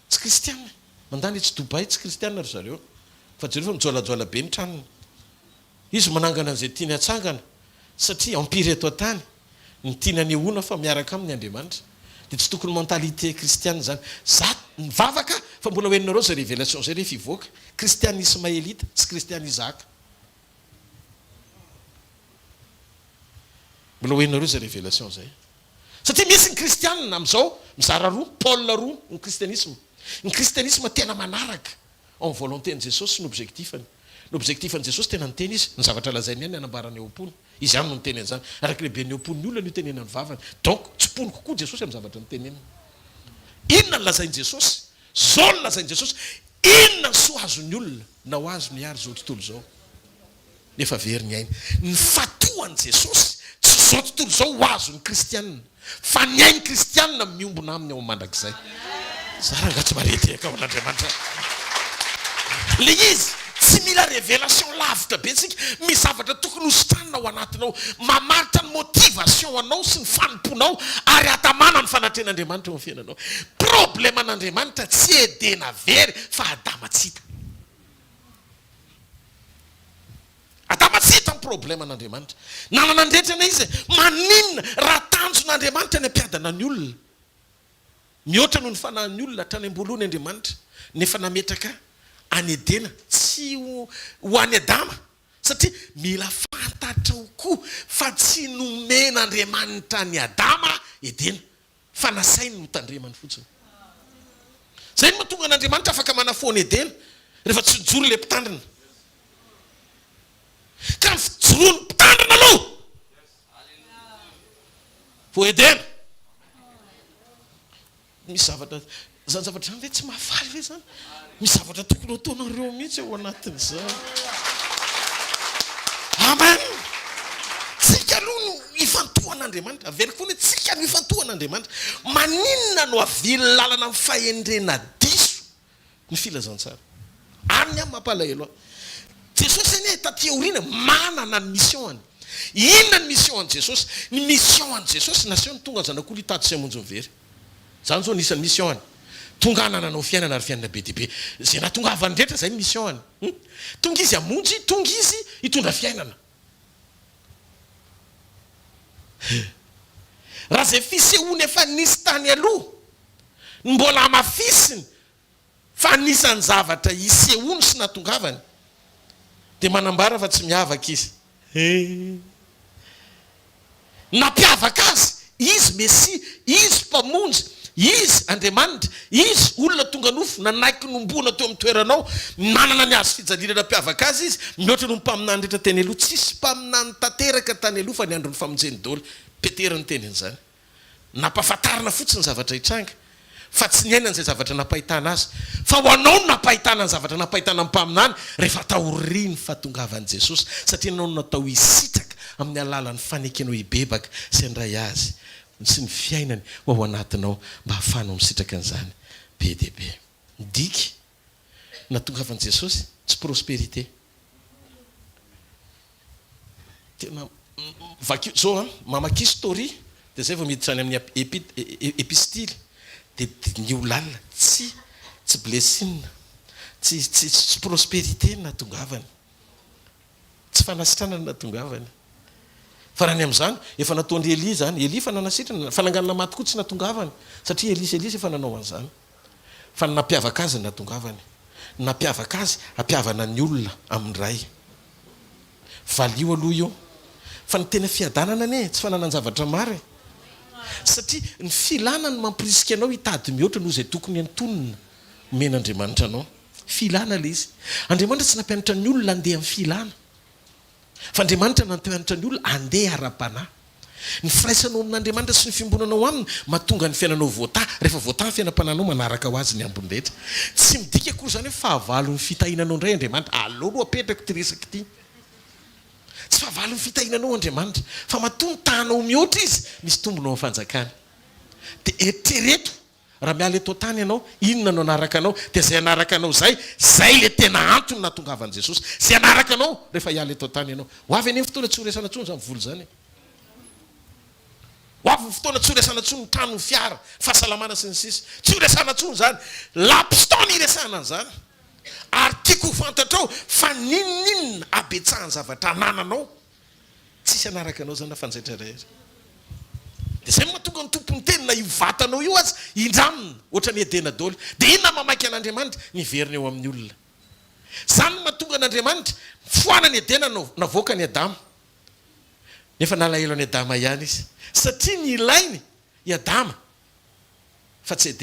tsy kristianina mandany tsy Dubai tsy kristianina ry zareo fa jereo fa mijoalajoala be ny tranony. Izy manangana an'izay tiany hatsangana satria empire eto an-tany ny tiany anehoana fa miaraka amin'ny Andriamanitra dia tsy tokony mentalité kristianina zany. Za mivavaka fa mbola hoeninareo zay révélation zay rehefa ivoaka kristianisme elita tsy kristianizaka. Mbola hoeninareo zay révélation zay satria misy ny kristianina amin'izao mizara roa Paul roa ny kristianisme. Ny kristianisme tena manaraka en volonté ny Jesosy sy ny objectifany. Ny objectifany Jesosy tena ny teny izy ny zavatra lazainy ihany anambarany eo am-pony izy ihany no ny teneny zany araka lehibe ny eo am-pony ny olona no tenena ny vavany donc tsy pony kokoa Jesosy amin'ny zavatra ny teneniny. Inona ny lazainy Jesosy? Zao ny lazainy Jesosy inona ny soa azony olona na ho azo ny ary zao tontolo zao nefa very ny aina ny fatohan' Jesosy tsy zao tontolo zao ho azo ny kristianina fa ny ainy kristianina miombona aminy ao mandrakizay za raha nga tsy marety eka ao an'Andriamanitra le izy tsy mila révélation lavitra be tsika misy zavatra tokony hositranina ao anatinao mamaritra ny motivation anao sy ny fanomponao ary atamana ny fanatren'Andriamanitra eo amin'ny fiainanao problème an'Andriamanitra tsy edena very fa adama tsy hita adama tsy hita ny problème an'Andriamanitra nananandretrana izy maninona raha tanjon'Andriamanitra ny ampiadana ny olona mihoatra noho ny fanahin'ny olona hatrany am-boalohany Andriamanitra nefa nametraka any Edena tsy ho any Adama satria mila fantatra koa fa tsy nomen'Andriamanitra ny Adama Edena fa nasainy no tandremany fotsiny zay no mahatonga an'Andriamanitra afaka manafoana Edena rehefa tsy joro le mpitandrina ka ny fijoroan'ny mpitandrina aloha vo Edena misy zavatra zany zavatra zany ve tsy mahafaly ve zany misy zavatra tokony ataonareo mihitsy ao anatin'izany amen tsika aloha no ifantohan'Andriamanitra aveliko foana tsika no ifantohan'Andriamanitra maninona no avily lalana amin'ny fahendrena diso ny filazantsara any amin'ny mampalahelo Jesosy anie taty aoriana manana ny mission-any inona ny mission-any Jesosy ny mission-any Jesosy nasiony tonga ny zanak'olo hitady sy hamonjy mivery zany zao nisan'ny mission-any tonga hananao fiainana ary fiainana be diabe zay nahatongavany rehetra zay ny mission-any tonga izy hamonjy tonga izy hitondra fiainana raha zay fisehoany efa nisy tany aloha mbola mafisiny fa nisany zavatra isehony sy nahatongavany dia manambara fa tsy miavaka izy nampiavaka azy izy Messia izy mpamonjy izy Andriamanitra izy olona tonga nofo nanaiky nombona teo amin'ny toeranao nanana ny azo fijaliana nampiavaka azy izy mihoatra no mpaminany rehetra teny aloha tsisy mpaminany tanteraka tany aloha fa ny andro ny famonjeny daoly Petera ny teny an'izany nampahafantarina fotsiny zavatra hitranga fa tsy ny ainan'izay zavatra napahitana azy fa ho anao no napahitana ny zavatra napahitana mpaminany rehefa taoriny fahatongavan'i Jesosy satria anao no natao hisitraka amin'ny alalan'ny fanekenao hibebaka sy andray azy sy ny fiainany ho ao anatinao mba hahafanao misitraka an'izany be dia be diky natongavan'i Jesosy tsy prospérité tena zao mamaky story dia zay vao miditra any amin'ny epistily dia ny olalina tsy blessing tsy prospérité natongavany tsy fanasitranany natongavany fa raha ny amin'izany efa nataon'ry Elia zany Elia fa nanasitrana fananganana maty koa tsy natongavany satria Elisa efa nanao an'izany fa nampiavaka azy natongavany nampiavaka azy ampiavana ny olona amin'ny ray valio aloha io fa ny tena fiadanana ane tsy fananany-javatra mary satria ny filana ny mampirisika anao hitady mihoatra noho izay tokony antonona men'Andriamanitra anao filana le izy Andriamanitra tsy nampianatra ny olona andeha amin'ny filana fa Andriamanitra nampianatra ny olona andeha ara-panahy ny firaisanao amin'Andriamanitra sy ny fimbonanao aminy mahatonga ny fiainanao voata rehefa voata ny fiainam-pananao manaraka ho azy ny ambony rehetra tsy midika akory zany hoe fahavalon'ny fitahinanao indray Andriamanitra aloha apetraka ty resaka ty tsy fahavalon'ny fitahinanao Andriamanitra fa mahatonga tanao mihoatra izy misy tombonao amin'ny fanjakana dia eritrereto raha miala eto tany ianao inona no anaraka anao dia zay anaraka anao zay le tena antony nahatongavan'i Jesosy zay anaraka anao rehefa hiala eto tany ianao ho avy any fotoana tsy horesana tsony zany voly zany ho avy fotoana tsy horesana tsony trano ny fiara fahasalamana sy ny sisa tsy horesana tsony zany lapistony iresana an'izany ary tiako ho fantatrao fa ninonninona abetsahany zavatra anananao tsisy anaraka anao zany na fanjaitra rehetra dia zay mahatonga ny tompony teny na io vatanao io azy indramina ohatra ny Edena daoly dia inona mamaky an'Andriamanitra niverina eo amin'ny olona zany mahatonga an'Andriamanitra foanany Edena navoaka ny Adama nefa nalahelo any Adama ihany izy satria ny ilainy i Adama fa tsy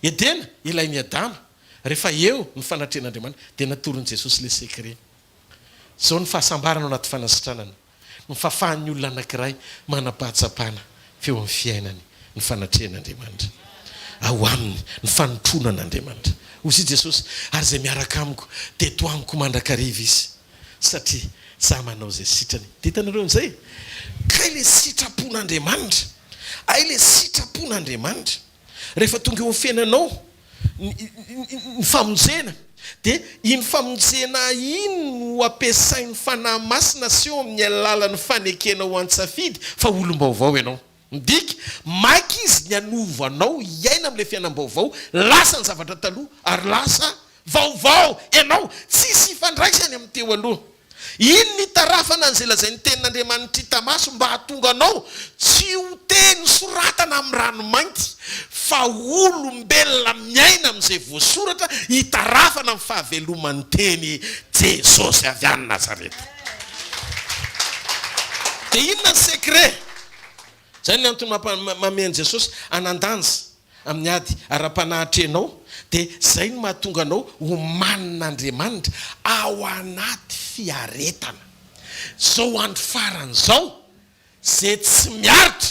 Edena ilainy Adama rehefa eo ny fanatren'Andriamanitra dia natoron'i Jesosy le secret zao ny fahasambarana ao anaty fanasitranana ny fahafahan'ny olona anankiray manam-pahatsapana feo amin'ny fiainany ny fanatren'Andriamanitra ao aminy ny fanotronan'Andriamanitra hozy Jesosy ary zay miaraka amiko de toamiko mandrakariva izy satria za manao zay sitrany. De hitanareo an'izay kay le sitrapon'Andriamanitra, ay le sitrapon'Andriamanitra rehefa tonga eo fiainanao ny famonjena, de iny famonjena iny no ampiasain'ny fanahy masina sy eo amin'ny alalan'ny fanekena ho an-tsafidy fa olom-baovao ianao. Midika maiky izy ny anovanao iaina amin'ilay fiainam-baovao, lasa ny zavatra taloha ary lasa vaovao ianao, tsisy ifandraisany amin'ny teo aloha. Iny ny tarafana an'izay lazain'ny tenin'Andriamanitra Tamaso mba hahatonga anao tsy ho teny soratana amin'ny ranomainty fa olombelona miaina amin'izay voasoratra hitarafana amin'ny fahaveloman'ny teny Jesosy avy any Nazareta. De inona ny secret? Zany ny antony mameny Jesosy anandanja amin'ny ady ara-panahitra anao, de zay no mahatonga anao ho manin'Andriamanitra ao anaty fiaretana. Zao andro farany zao zay tsy miaritra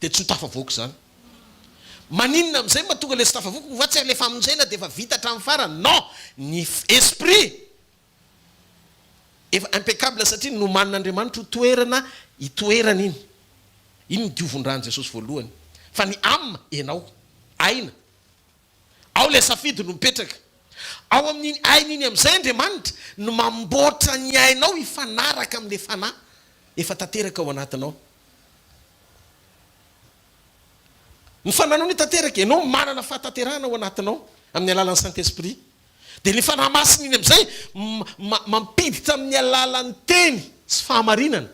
de tsy ho tafavoaka zany. Maninona amin'izay mahatonga le tsy tafavoaka? Va tsy le famonjena de efa vita hatramin'ny farany? Non, ny esprit efa impeccable satria no manin'Andriamanitra ho toerana hitoerana iny. Iny ny diovon-drany Jesosy voalohany. Fa ny amina ianao, aina. Ao le safidy no mipetraka. Ao amin'ny aina iny amin'izay Andriamanitra no mamboatra ny ainao hifanaraka amin'ilay fanahy efa tanteraka ao anatinao. Ny fananao ny tanteraka, ianao manana fahatanterahana ao anatinao amin'ny alalan'ny Saint-Esprit. De ny fanahy masina iny amin'izay mampiditra amin'ny alalan'ny teny sy fahamarinana.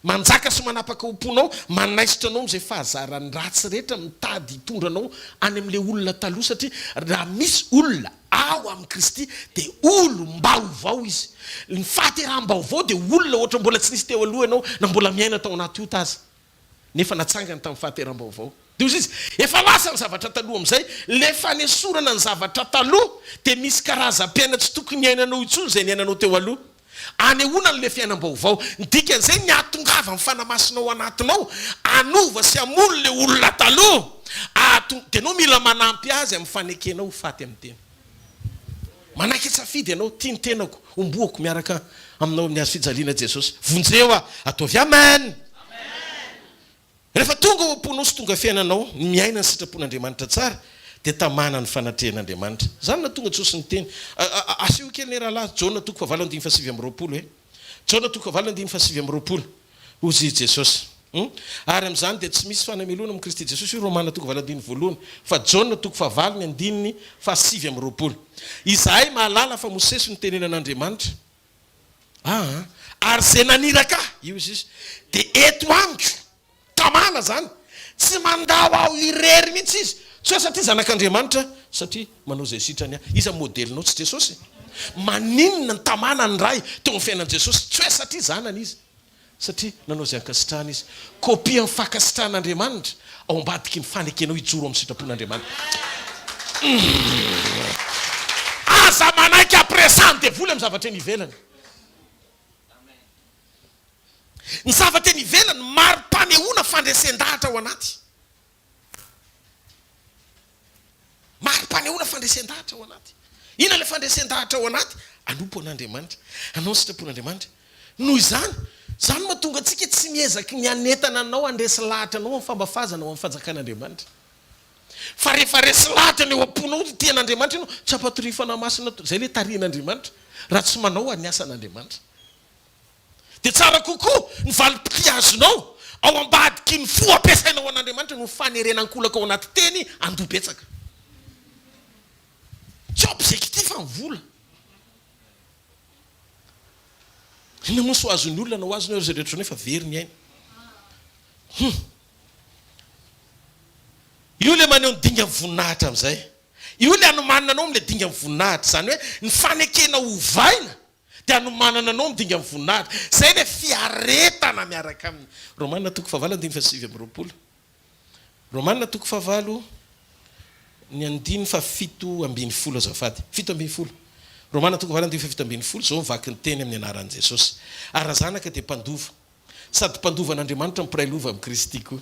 Manjaka sy manapaka omponao, manaisitra anao amin'izay fahazarany ratsy rehetra mitady hitondra anao any amin'ilay olona taloha satria raha misy olona ao amin'ny Kristy de olom-baovao izy. Ny fahateram-baovao de olona ohatra mbola tsy nisy teo aloha ianao na mbola miaina tao anaty ota aza nefa natsangany tamin'ny fahateram-baovao. De ozy izy efa lasa ny zavatra taloha amin'izay, le fanesorana ny zavatra taloha de misy karazam-piaina tsy tokony iainanao intsony zay niainanao teo aloha. Anehoana le fiainam-baovao, ny dikan'izay ny atongava amin'ny fanamasinao anatinao, anova sy amono le olona taloha, de anao mila manampy azy amin'ny fanekenao ho faty amin'ny tena. Manaiky safidy ianao, tia ny tenako, omboako miaraka aminao amin'ny azo fijaliana Jesosy. Vonjeo ataovy amen. Rehefa tonga ao am-ponao sy tonga fiainanao, miaina ny sitrapon'Andriamanitra tsara, de tamana ny fanatrehan'Andriamanitra. Zany na tonga Jesosy ny teny. Aseho kely ny rahalahy Jaona toko fahavalo andimy faha sivy amby roapolo e. Jaona toko fahavalo andimy faha sivy amby roapolo. Hozy Jesosy. Ary amin'izany de tsy misy fanamelona amin'ny Kristy Jesosy io Romana toko fahavalo andiny voalohany. Fa Jaona toko fahavalo ny andininy faha sivy amby roapolo. Izahay mahalala fa Mosesy ny tenenan'Andriamanitra. Ary zay naniraka io izy. De eto amiko tamana zany. Tsy mandao ao irery mihitsy izy. Tsy hoe satria zanak'Andriamanitra, satria manao zay sitrany iza modelinao tsy Jesosy. Maninona ny tamana ny ray teo amin'ny fiainan Jesosy, tsy hoe satria zanany izy, satria nanao zay ankasitrahana izy. Kopia amin'ny fankasitran'Andriamanitra ao ambadiky ny fanekenao hijoro amin'ny sitrapon'Andriamanitra. Aza manaiky apresany de vola amin'ny zavatra ny ivelany. Ny zavatra ny ivelany maro-panehoana fandresen-dahatra ao anaty. Maro-panehoana fandresen-dahatra ao anaty. Ina le fandresen-dahatra ao anaty? Anompo an'Andriamanitra, anao sitrapon'Andriamanitra. Noho izany, zany mahatonga antsika tsy miezaky ny anetana anao andresy lahatra anao amin'ny fambafazana ao amin'ny fanjakan'Andriamanitra. Fa rehefa resy lahatra ny eo am-ponao tian'Andriamanitra ianao, tsy ampatoriana fanahy-masina zay le tarian'Andriamanitra raha tsy manao ny asan'Andriamanitra. De tsara kokoa ny valim-pitiazonao ao ambadiky ny fo ampiasainao an'Andriamanitra no fanerenan-kolaka ao anaty teny andobetsaka. Tsy objectif ny vola. Ina moa so azon'ny olona na ho azony zay rehetra nefa very ny aina. Io le maneho ny dinga voninahitra amin'izay. Io le anomanana anao amin'ilay dinga voninahitra, zany hoe ny fanekena ovaina de anomanana anao midinga amin'ny voninahitra. Zay le fiaretana miaraka aminy. Romana toko fahavalo andimy faha sivy amby roapolo. Romana toko fahavalo ny andiny fa fito ambin'ny folo azafady. Fito ambin'ny folo. Romana toko fahavalo andimy fa fito ambin'ny folo. Zao mivaky ny teny amin'ny anaran'i Jesosy. Ary zanaka de mpandova. Sady mpandovan'Andriamanitra mpiray lova amin'ny Kristy koa.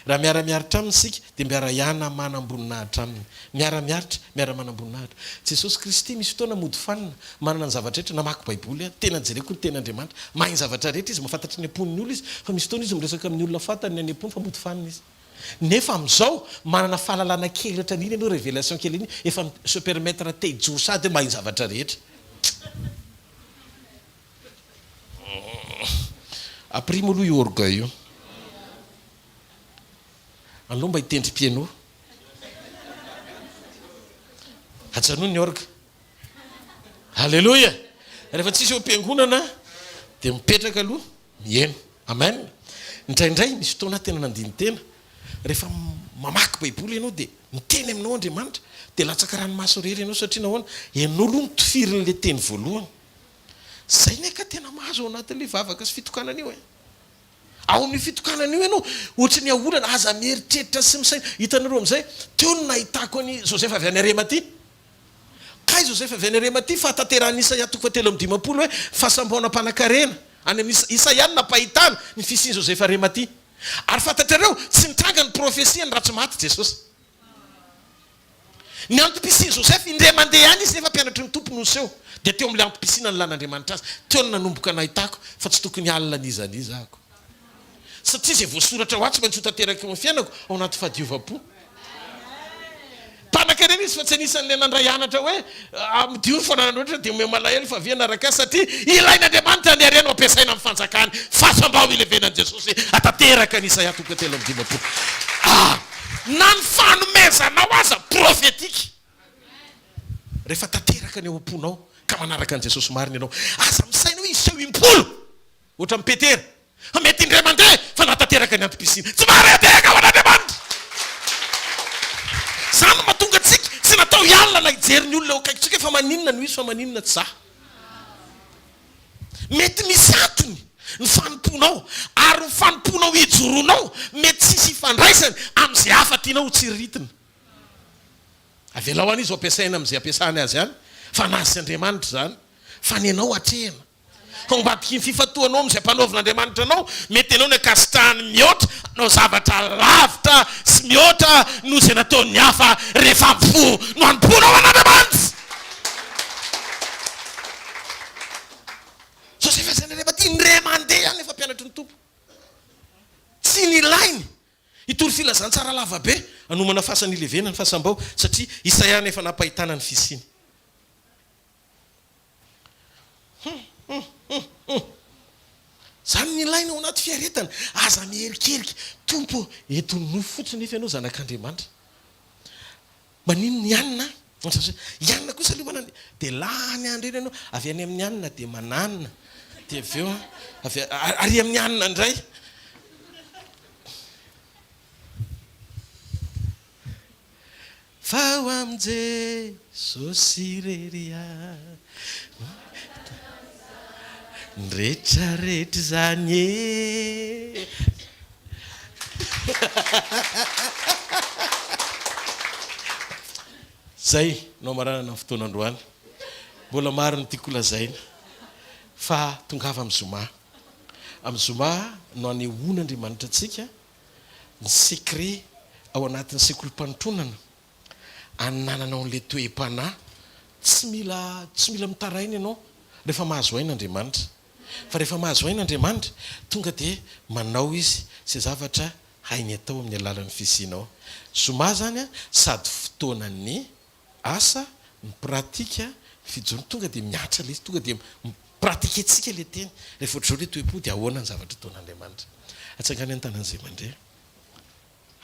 raha miara-miaritra aminy sika dia miara-iana manam-boninahitra aminy miara-miaritra miara-manam-boninahitra jesosy kristy misy fotoana mody fanina manana ny zavatra rehetra namaky baiboly tena jereko ny ten'andriamanitra mahay ny zavatra rehetra izy mahafantatra ny amponiny olona izy fa misy fotoana izy miresaka amin'ny olona fantany ny ampony fa mody fanina izy nefa amin'izao manana fahalalana kely ohatra n'iny ianao révélation kely iny efa se permettre tejoro sady mahay ny zavatra rehetra aprimo aloha io orgueil io aloha mba hitendry piano ajanony ny orga halleloia rehefa tsisy eo am-piangonana dia mipetraka aloha mieno amen indraindray misy fotoana tena nandiny tena rehefa mamaky baiboly ianao dia miteny aminao andriamanitra dia latsaka ranomaso rery ianao satria nahoana ianao aloha mitofirin'le teny voalohany zay neka tena mahazo ao anatin'le vavaka sy fitokanana io ao amin'ny fitokanana io ianao ohatra ny aolana aza mieritreritra sy misaina hitanareo amin'izay teo no nahitako any Joseph avy any Arimaty kay Joseph avy any Arimaty fa tanterahany Isaia 3:15 hoe fahasamboana-panan-karena any amin'ny Isaia napahitana ny fisiany Joseph Arimaty ary fantatrareo tsy nitranga ny profesia ny ratsy maty Jesosy ny antom-pisiny Joseph indray mandeha any izy nefa mpianatry ny tompo noseho dia teo amin'ilay antom-pisina ny lan'Andriamanitra azy teo no nanomboka nahitako fa tsy tokony alina an'izan'izako satria izay voasoratra ho atsy maintsy ho tanteraka ny fiainako ao anaty fahadiovam-po mpanan-karena izy fa tsy anisan'ilay nandray anatra hoe midio fanananoatra dia me malahelo fa avy anaraka satria ilain'Andriamanitra ny ariano ampiasaina amin'ny fanjakany fasambao ilevenan'i Jesosy atateraka ny Isaia 3:15 na ny fanomezanao aza profetika rehefa tanteraka ny eo am-ponao ka manaraka an' Jesosy marina ianao aza misaina hoe iseho impolo ohatra mipetera mety indray mandeha fa natanteraka ny antom-pisina tsy mahareteka ao an'Andriamanitra zany no mahatonga antsika sy natao hialina na hijery ny olona eo akaikitsika fa maninona no izy fa maninona tsy za mety misy atony ny fanomponao ary ny fanomponao hijoronao mety sisy ifandraisany amin'izay hafa tianao ho tsiriritiny avelao any izy ho ampiasaina amin'izay ampiasany azy any fa nazy Andriamanitra zany fa ny anao atrehana ambadiky ny fifatoanao amin'izay mpanaovin'Andriamanitra anao mety ianao ny akasitrahany mihoatra nao zavatra lavitra sy mihoatra no izay nataony hafa rehefa mifo no hanomponao an'Andriamanitra Joseph zany Arimaty indray mandeha any efa mpianatry ny tompo tsy nilainy hitory filazantsara lava be anomana fasany ilevenany fasambao satria Isaia nefa napahitana ny fisiny zany nilainy ao anaty fiaretana aza mierikerika tompo eto no fotsiny nefa ianao zanak'Andriamanitra manino ny anina ianina kosa aloha dia lany andreny ianao avy any amin'ny anina dia mananina dia avy eo ary amin'ny anina indray fa ho am' Jesosy reria nrehetrarehetra zany e zay no maranana ny fotoanandroany mbola maro ny tiako lazaina fa tongava amin'ny zoma no anehoan'Andriamanitra antsika ny secret ao anatin'ny sekolim-panotronana anananao an'le toe-panahy tsy mila mitaraina ianao rehefa mahazo ain'Andriamanitra fa rehefa mahazo ain'Andriamanitra tonga dia manao izy izay zavatra hainy atao amin'ny alalan'ny fisinao zoma zany sady fotoanany asa ny pratika fijony tonga dia miatra le izy tonga dia pratika antsika le teny rehefa ohatr'izao le toe-po dia ahoana ny zavatra ataon'Andriamanitra atsangany an-tanan'izay mandeha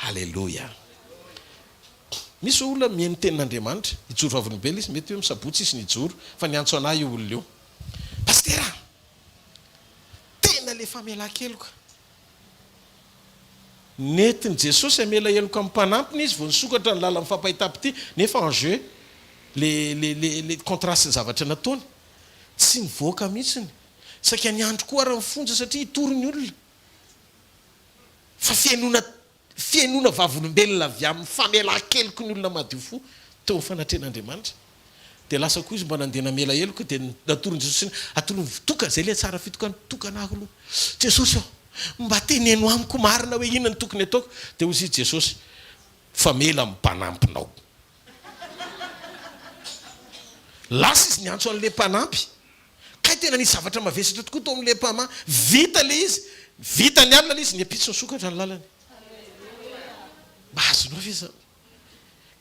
halleloia misy olona mihaino tenin'Andriamanitra hijoro vavolombelona izy mety hoe misabotsy izy nijoro fa ny antso anahy io olona io pastera tena le famelan-keloka netiny Jesosy amela heloka amin'ny mpanampiny izy vao nisokatra ny lala mifampahitapity nefa en jeu le contraste ny zavatra nataony tsy nivoaka mihitsiny saika ny andro koa raha mifonja satria hitory ny olona fa fiainoana vavolombelona avy amin'ny famelan-keloko ny olona madio fo teo fanatren'Andriamanitra dia lasa koa izy mba nandeha namela heloka dia natorony Jesosy atolony tokana zay le tsara fitokana tokana aho aloha Jesosy mba teneno amiko marina hoe inona ny tokony ataoko dia ozy izy Jesosy fa mela mipanampinao lasa izy niantso an'le mpanampy kay tena nisy zavatra mavesatra tokoa tao amin'le mpama vita le izy vita ny alina le izy niapitso ny sokatra ny lalany mba azonao ve zany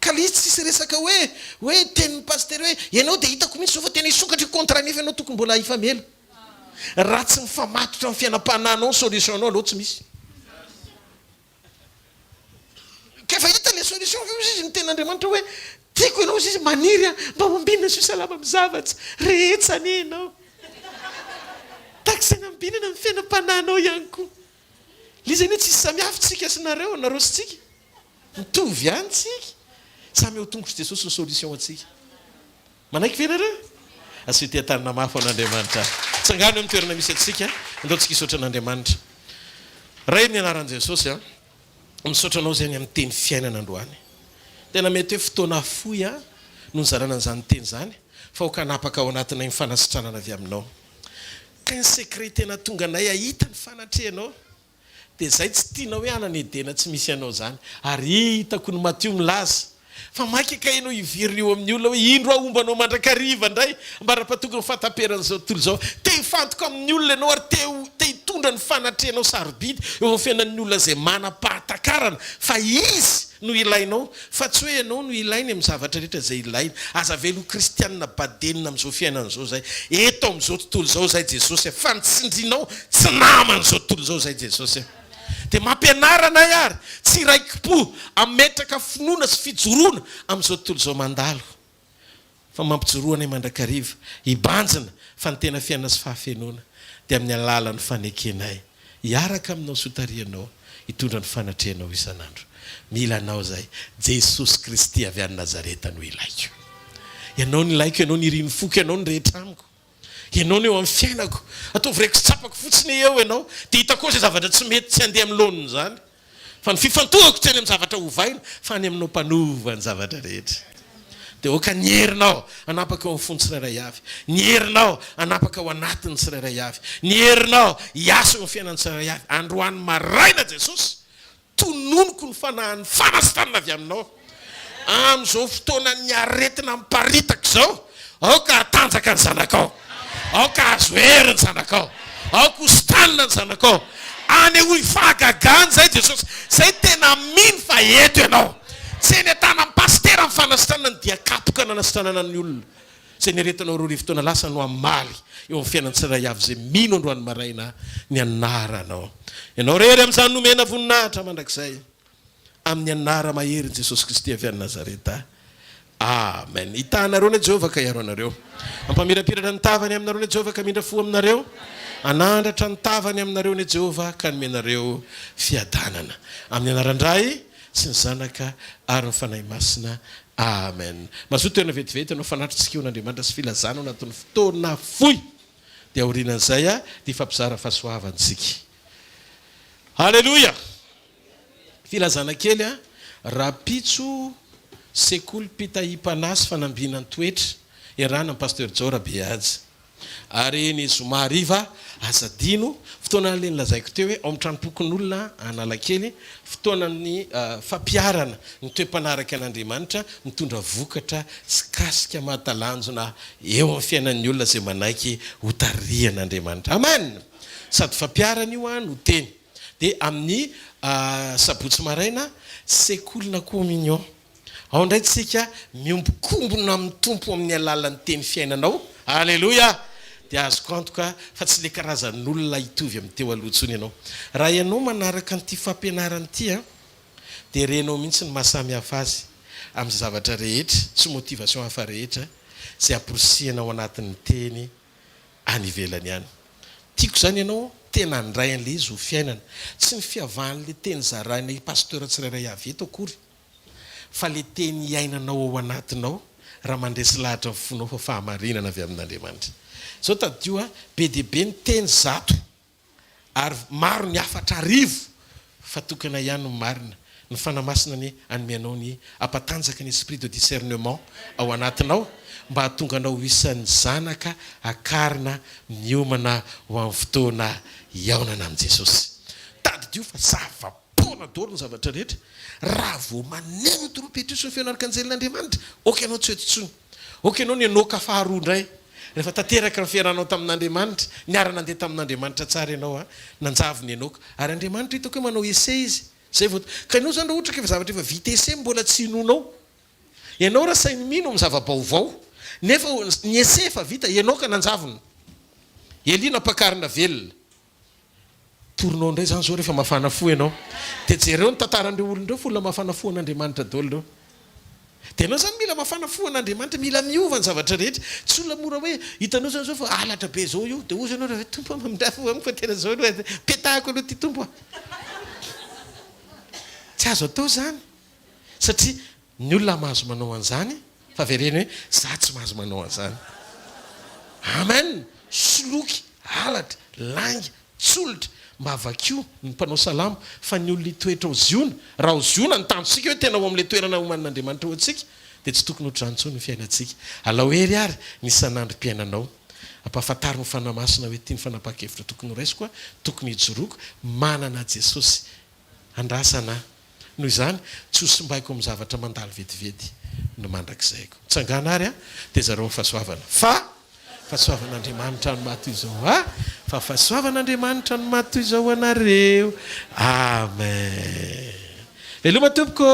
ka le izy tsisy resaka hoe tenin'ny paster hoe ianao dia hitako mihitsy zao fa tena hisokatra contrat nefa ianao tokony mbola hifamela raha tsy mifamatotra amin'ny fiainam-pananao ny solution anao aloha tsy misy kaefa hita le solution izy ny ten'Andriamanitra hoe tiako ianao izy maniry mba mambinana sy salama amin'ny zavatsy rehetsany ianao taksaina mibinana amin'ny fiainam-pananao ihany koa lizany hoe tsisy samihafa tsika sy nareo sy tsika mitovy ihany tsika samy eo tongotra Jesosy ny solution atsika manaiky venareo asety tanana mafy an'Andriamanitra tsangano amin'ny toerana misy atsika andao tsika hisaotra an'Andriamanitra ray ny anaran'i Jesosy a misaotra anao zany amin'ny teny fiainana androany tena mety hoe fotoana foy a no nizarana an'izany teny zany fa ho kanapaka ao anatinay mifanasitranana avy aminao ka ny secret tena tonga anay ahita ny fanatrehanao dia zay tsy tiana hoe anany edena tsy misy anao zany ary hitako ny Matio milaza fa maiky ka ianao ivirina eo amin'ny olona hoe indro aombanao mandrakariva ndray mbarapatokony fataperan'izao tontolo zao te hifantoka amin'ny olona ianao ary te hitondra ny fanatrehanao sarobidy eo amin'ny fiainan'ny olona zay manam-pahatakarana fa izy no ilainao fa tsy hoe ianao no ilainy amin'ny zavatra rehetra zay ilaina aza velo kristianina badenina amin'izao fiainan'izao zay eto amin'izao tontolo zao zay Jesosy fa nitsindrinao tsy naman'izao tontolo zao zay Jesosy dia mampianarana ary tsy raiki-po ametraka finoana sy fijoroana amin'izao tontolo zao mandalo fa mampijoroana mandrakariva hibanjina fa ny tena fiainana sy fahafenoana dia amin'ny alalan'ny fanekenay hiaraka aminao sotarianao hitondra ny fanatrehanao isan'andro mila anao zay Jesosy Kristy avy any Nazareta no ilaiko ianao ny ilaiko ianao ny iriny foko ianao ny rehetra amiko ianao ny eo amin'ny fiainako ataovy reko sy tsapako fotsiny eo ianao dia hitako zay zavatra tsy mety tsy handeha amin'ny lonony zany fa ny fifantohako tsy any amin'ny zavatra hovaina fa ny aminao mpanova ny zavatra rehetra dia oka ny herinao anapaka eo amin'ny fony tsirairay avy ny herinao anapaka ao anatiny tsirairay avy ny herinao hiasa eo amin'ny fiainany tsirairay avy androany maraina Jesosy tononoko ny fanahan'ny fanasitanana avy aminao amin'izao fotoana ny aretina miparitaka zao aoka atanjaka ny zanakao aoka azo hery ny zanakao aoka hostanina ny zanakao any ho ifahagagany zay Jesosy zay tena mino fa eto ianao tsy ny atana amin'ny pastera amin'ny fanasitanana dia kapoka nanasitanana ny olona zay ny aretinao roa rivotoana lasa no amaly eo amin'ny fiainany tsiray avy zay mino androany maraina ny anaranao ianao rery amin'izany nomena voninahitra mandrakizay amin'ny anara mahery Jesosy Kristy avy any Nazareta amen hitanareo ny Jehovah ka iaro anareo ampamirapiratra ny tavany aminareo ny Jehovah ka mindra fo aminareo anandratra ny tavany aminareo ny Jehovah ka nomenareo fiadanana amin'ny anarandray sy ny zanaka ary ny fanahy masina amen mazoto toerana vetivety anao fanatritsika on'Andriamanitra sy filazana anatin'ny fotoana foy dia aorianan'izay a dia fampizara fahasoavantsika halleloia filazana kely a rapitso sekoly pitahim-panas fanambina ny toetra irana ny pasteur Jora Beazy ary ny zoma hariva azadino fotoana le nilazaiko teo hoe ao amin'ny tranopokon'olona Analakely fotoana ny fampiarana ny toe-panaraka an'Andriamanitra mitondra vokatra sy kasika mahatalanjona eo amin'ny fiainan'ny olona zay manaiky hotarian'Andriamanitra amen sady fampiarana io a no teny dia amin'ny sabotsy maraina sekolina communion ao ndray tsika miombokombona amin'ny tompo amin'ny alalan'ny teny fiainanao halleloia dia azoko antoka fa tsy le karazan'olona hitovy amin'ny teo alohantsony ianao raha ianao manaraka n'ity fampianarana ity a dia renao mihitsy ny mahasamy hafa azy amin'ny zavatra rehetra sy motivation hafa rehetra zay amporosiana ao anatin'ny teny any ivelany ihany tiako zany ianao tena ndray an'le izy ho fiainana tsy ny fihavan'le teny zarainay pasteur tsirairay avy eto akory fa le teny iainanao ao anatinao raha mandresy lahatra ny fonao fa fahamarinana avy amin'Andriamanitra zao tadio a be dia be ny teny zato ary maro ny afatra arivo fa tokana ihany no marina ny fanamasina ny anomenao ny ampatanjaka ny esprit de discernement ao anatinao mba hahatonga anao isan'ny zanaka akarina miomana ho amin'ny fotoana iaonana amin'i Jesosy sady dio fa zava-pona daholo ny zavatra rehetra raha vao maneno trompeta io sy ny fianarkanjelin'andriamanitra oka anao tsy hoetitsony oka anao ny enoka faharoa indray rehefa tanteraka ny fiaranao tamin'andriamanitra niara nandeha tamin'andriamanitra tsara ianao a nanjavy ny enoka ary andriamanitra hitako hoe manao ese izy zay vao ka ianao zany raha ohatra ka efa zavatra efa vita ese mbola tsy inonao ianao raha sainy mino amin'ny zava-baovao nefa ny ese efa vita ianao ka nanjavina elina pakarina velona torinao indray zany zao rehefa mafana fo ianao dia jereo ny tantaran'ireo olon'ireo fa olona mafana fo an'andriamanitra daholo ireo dia ianao zany mila mafana fo an'andriamanitra mila miova ny zavatra rehetra tsy olona mora hoe hitanao zany zao fa alatra be zao io dia ozy ianao raha tompo mamindafo amiko fa tena zao aloha petahako aloha ty tompo tsy azo atao zany satria ny olona mahazo manao an'izany fa vereny hoe za tsy mahazo manao an'izany amen soloky alatra langa tsolitra mba avakio ny mpanao salamo fa ny olona itoetra ho ziona raha ho ziona ny tanjosika hoe tena ho amin'ilay toerana homanin'andriamanitra ho antsika dia tsy tokony hotranotsony ny fiainantsika alaohery ary ny isan'androm-piainanao ampahafantary ny fanamasina hoe tia ny fanapa-kevitra tokony ho raisy koa tokony hijoroako manana Jesosy andrasana noho izany tsy hosimbaiko amin'ny zavatra mandalo vetivety no mandrakizayko tsangana ary a dia zareo ny fahasoavana fa fahasoavan'andriamanitra no matoy izao fa fahasoavan'andriamanitra no matoy izao anareo amen veloma tompoko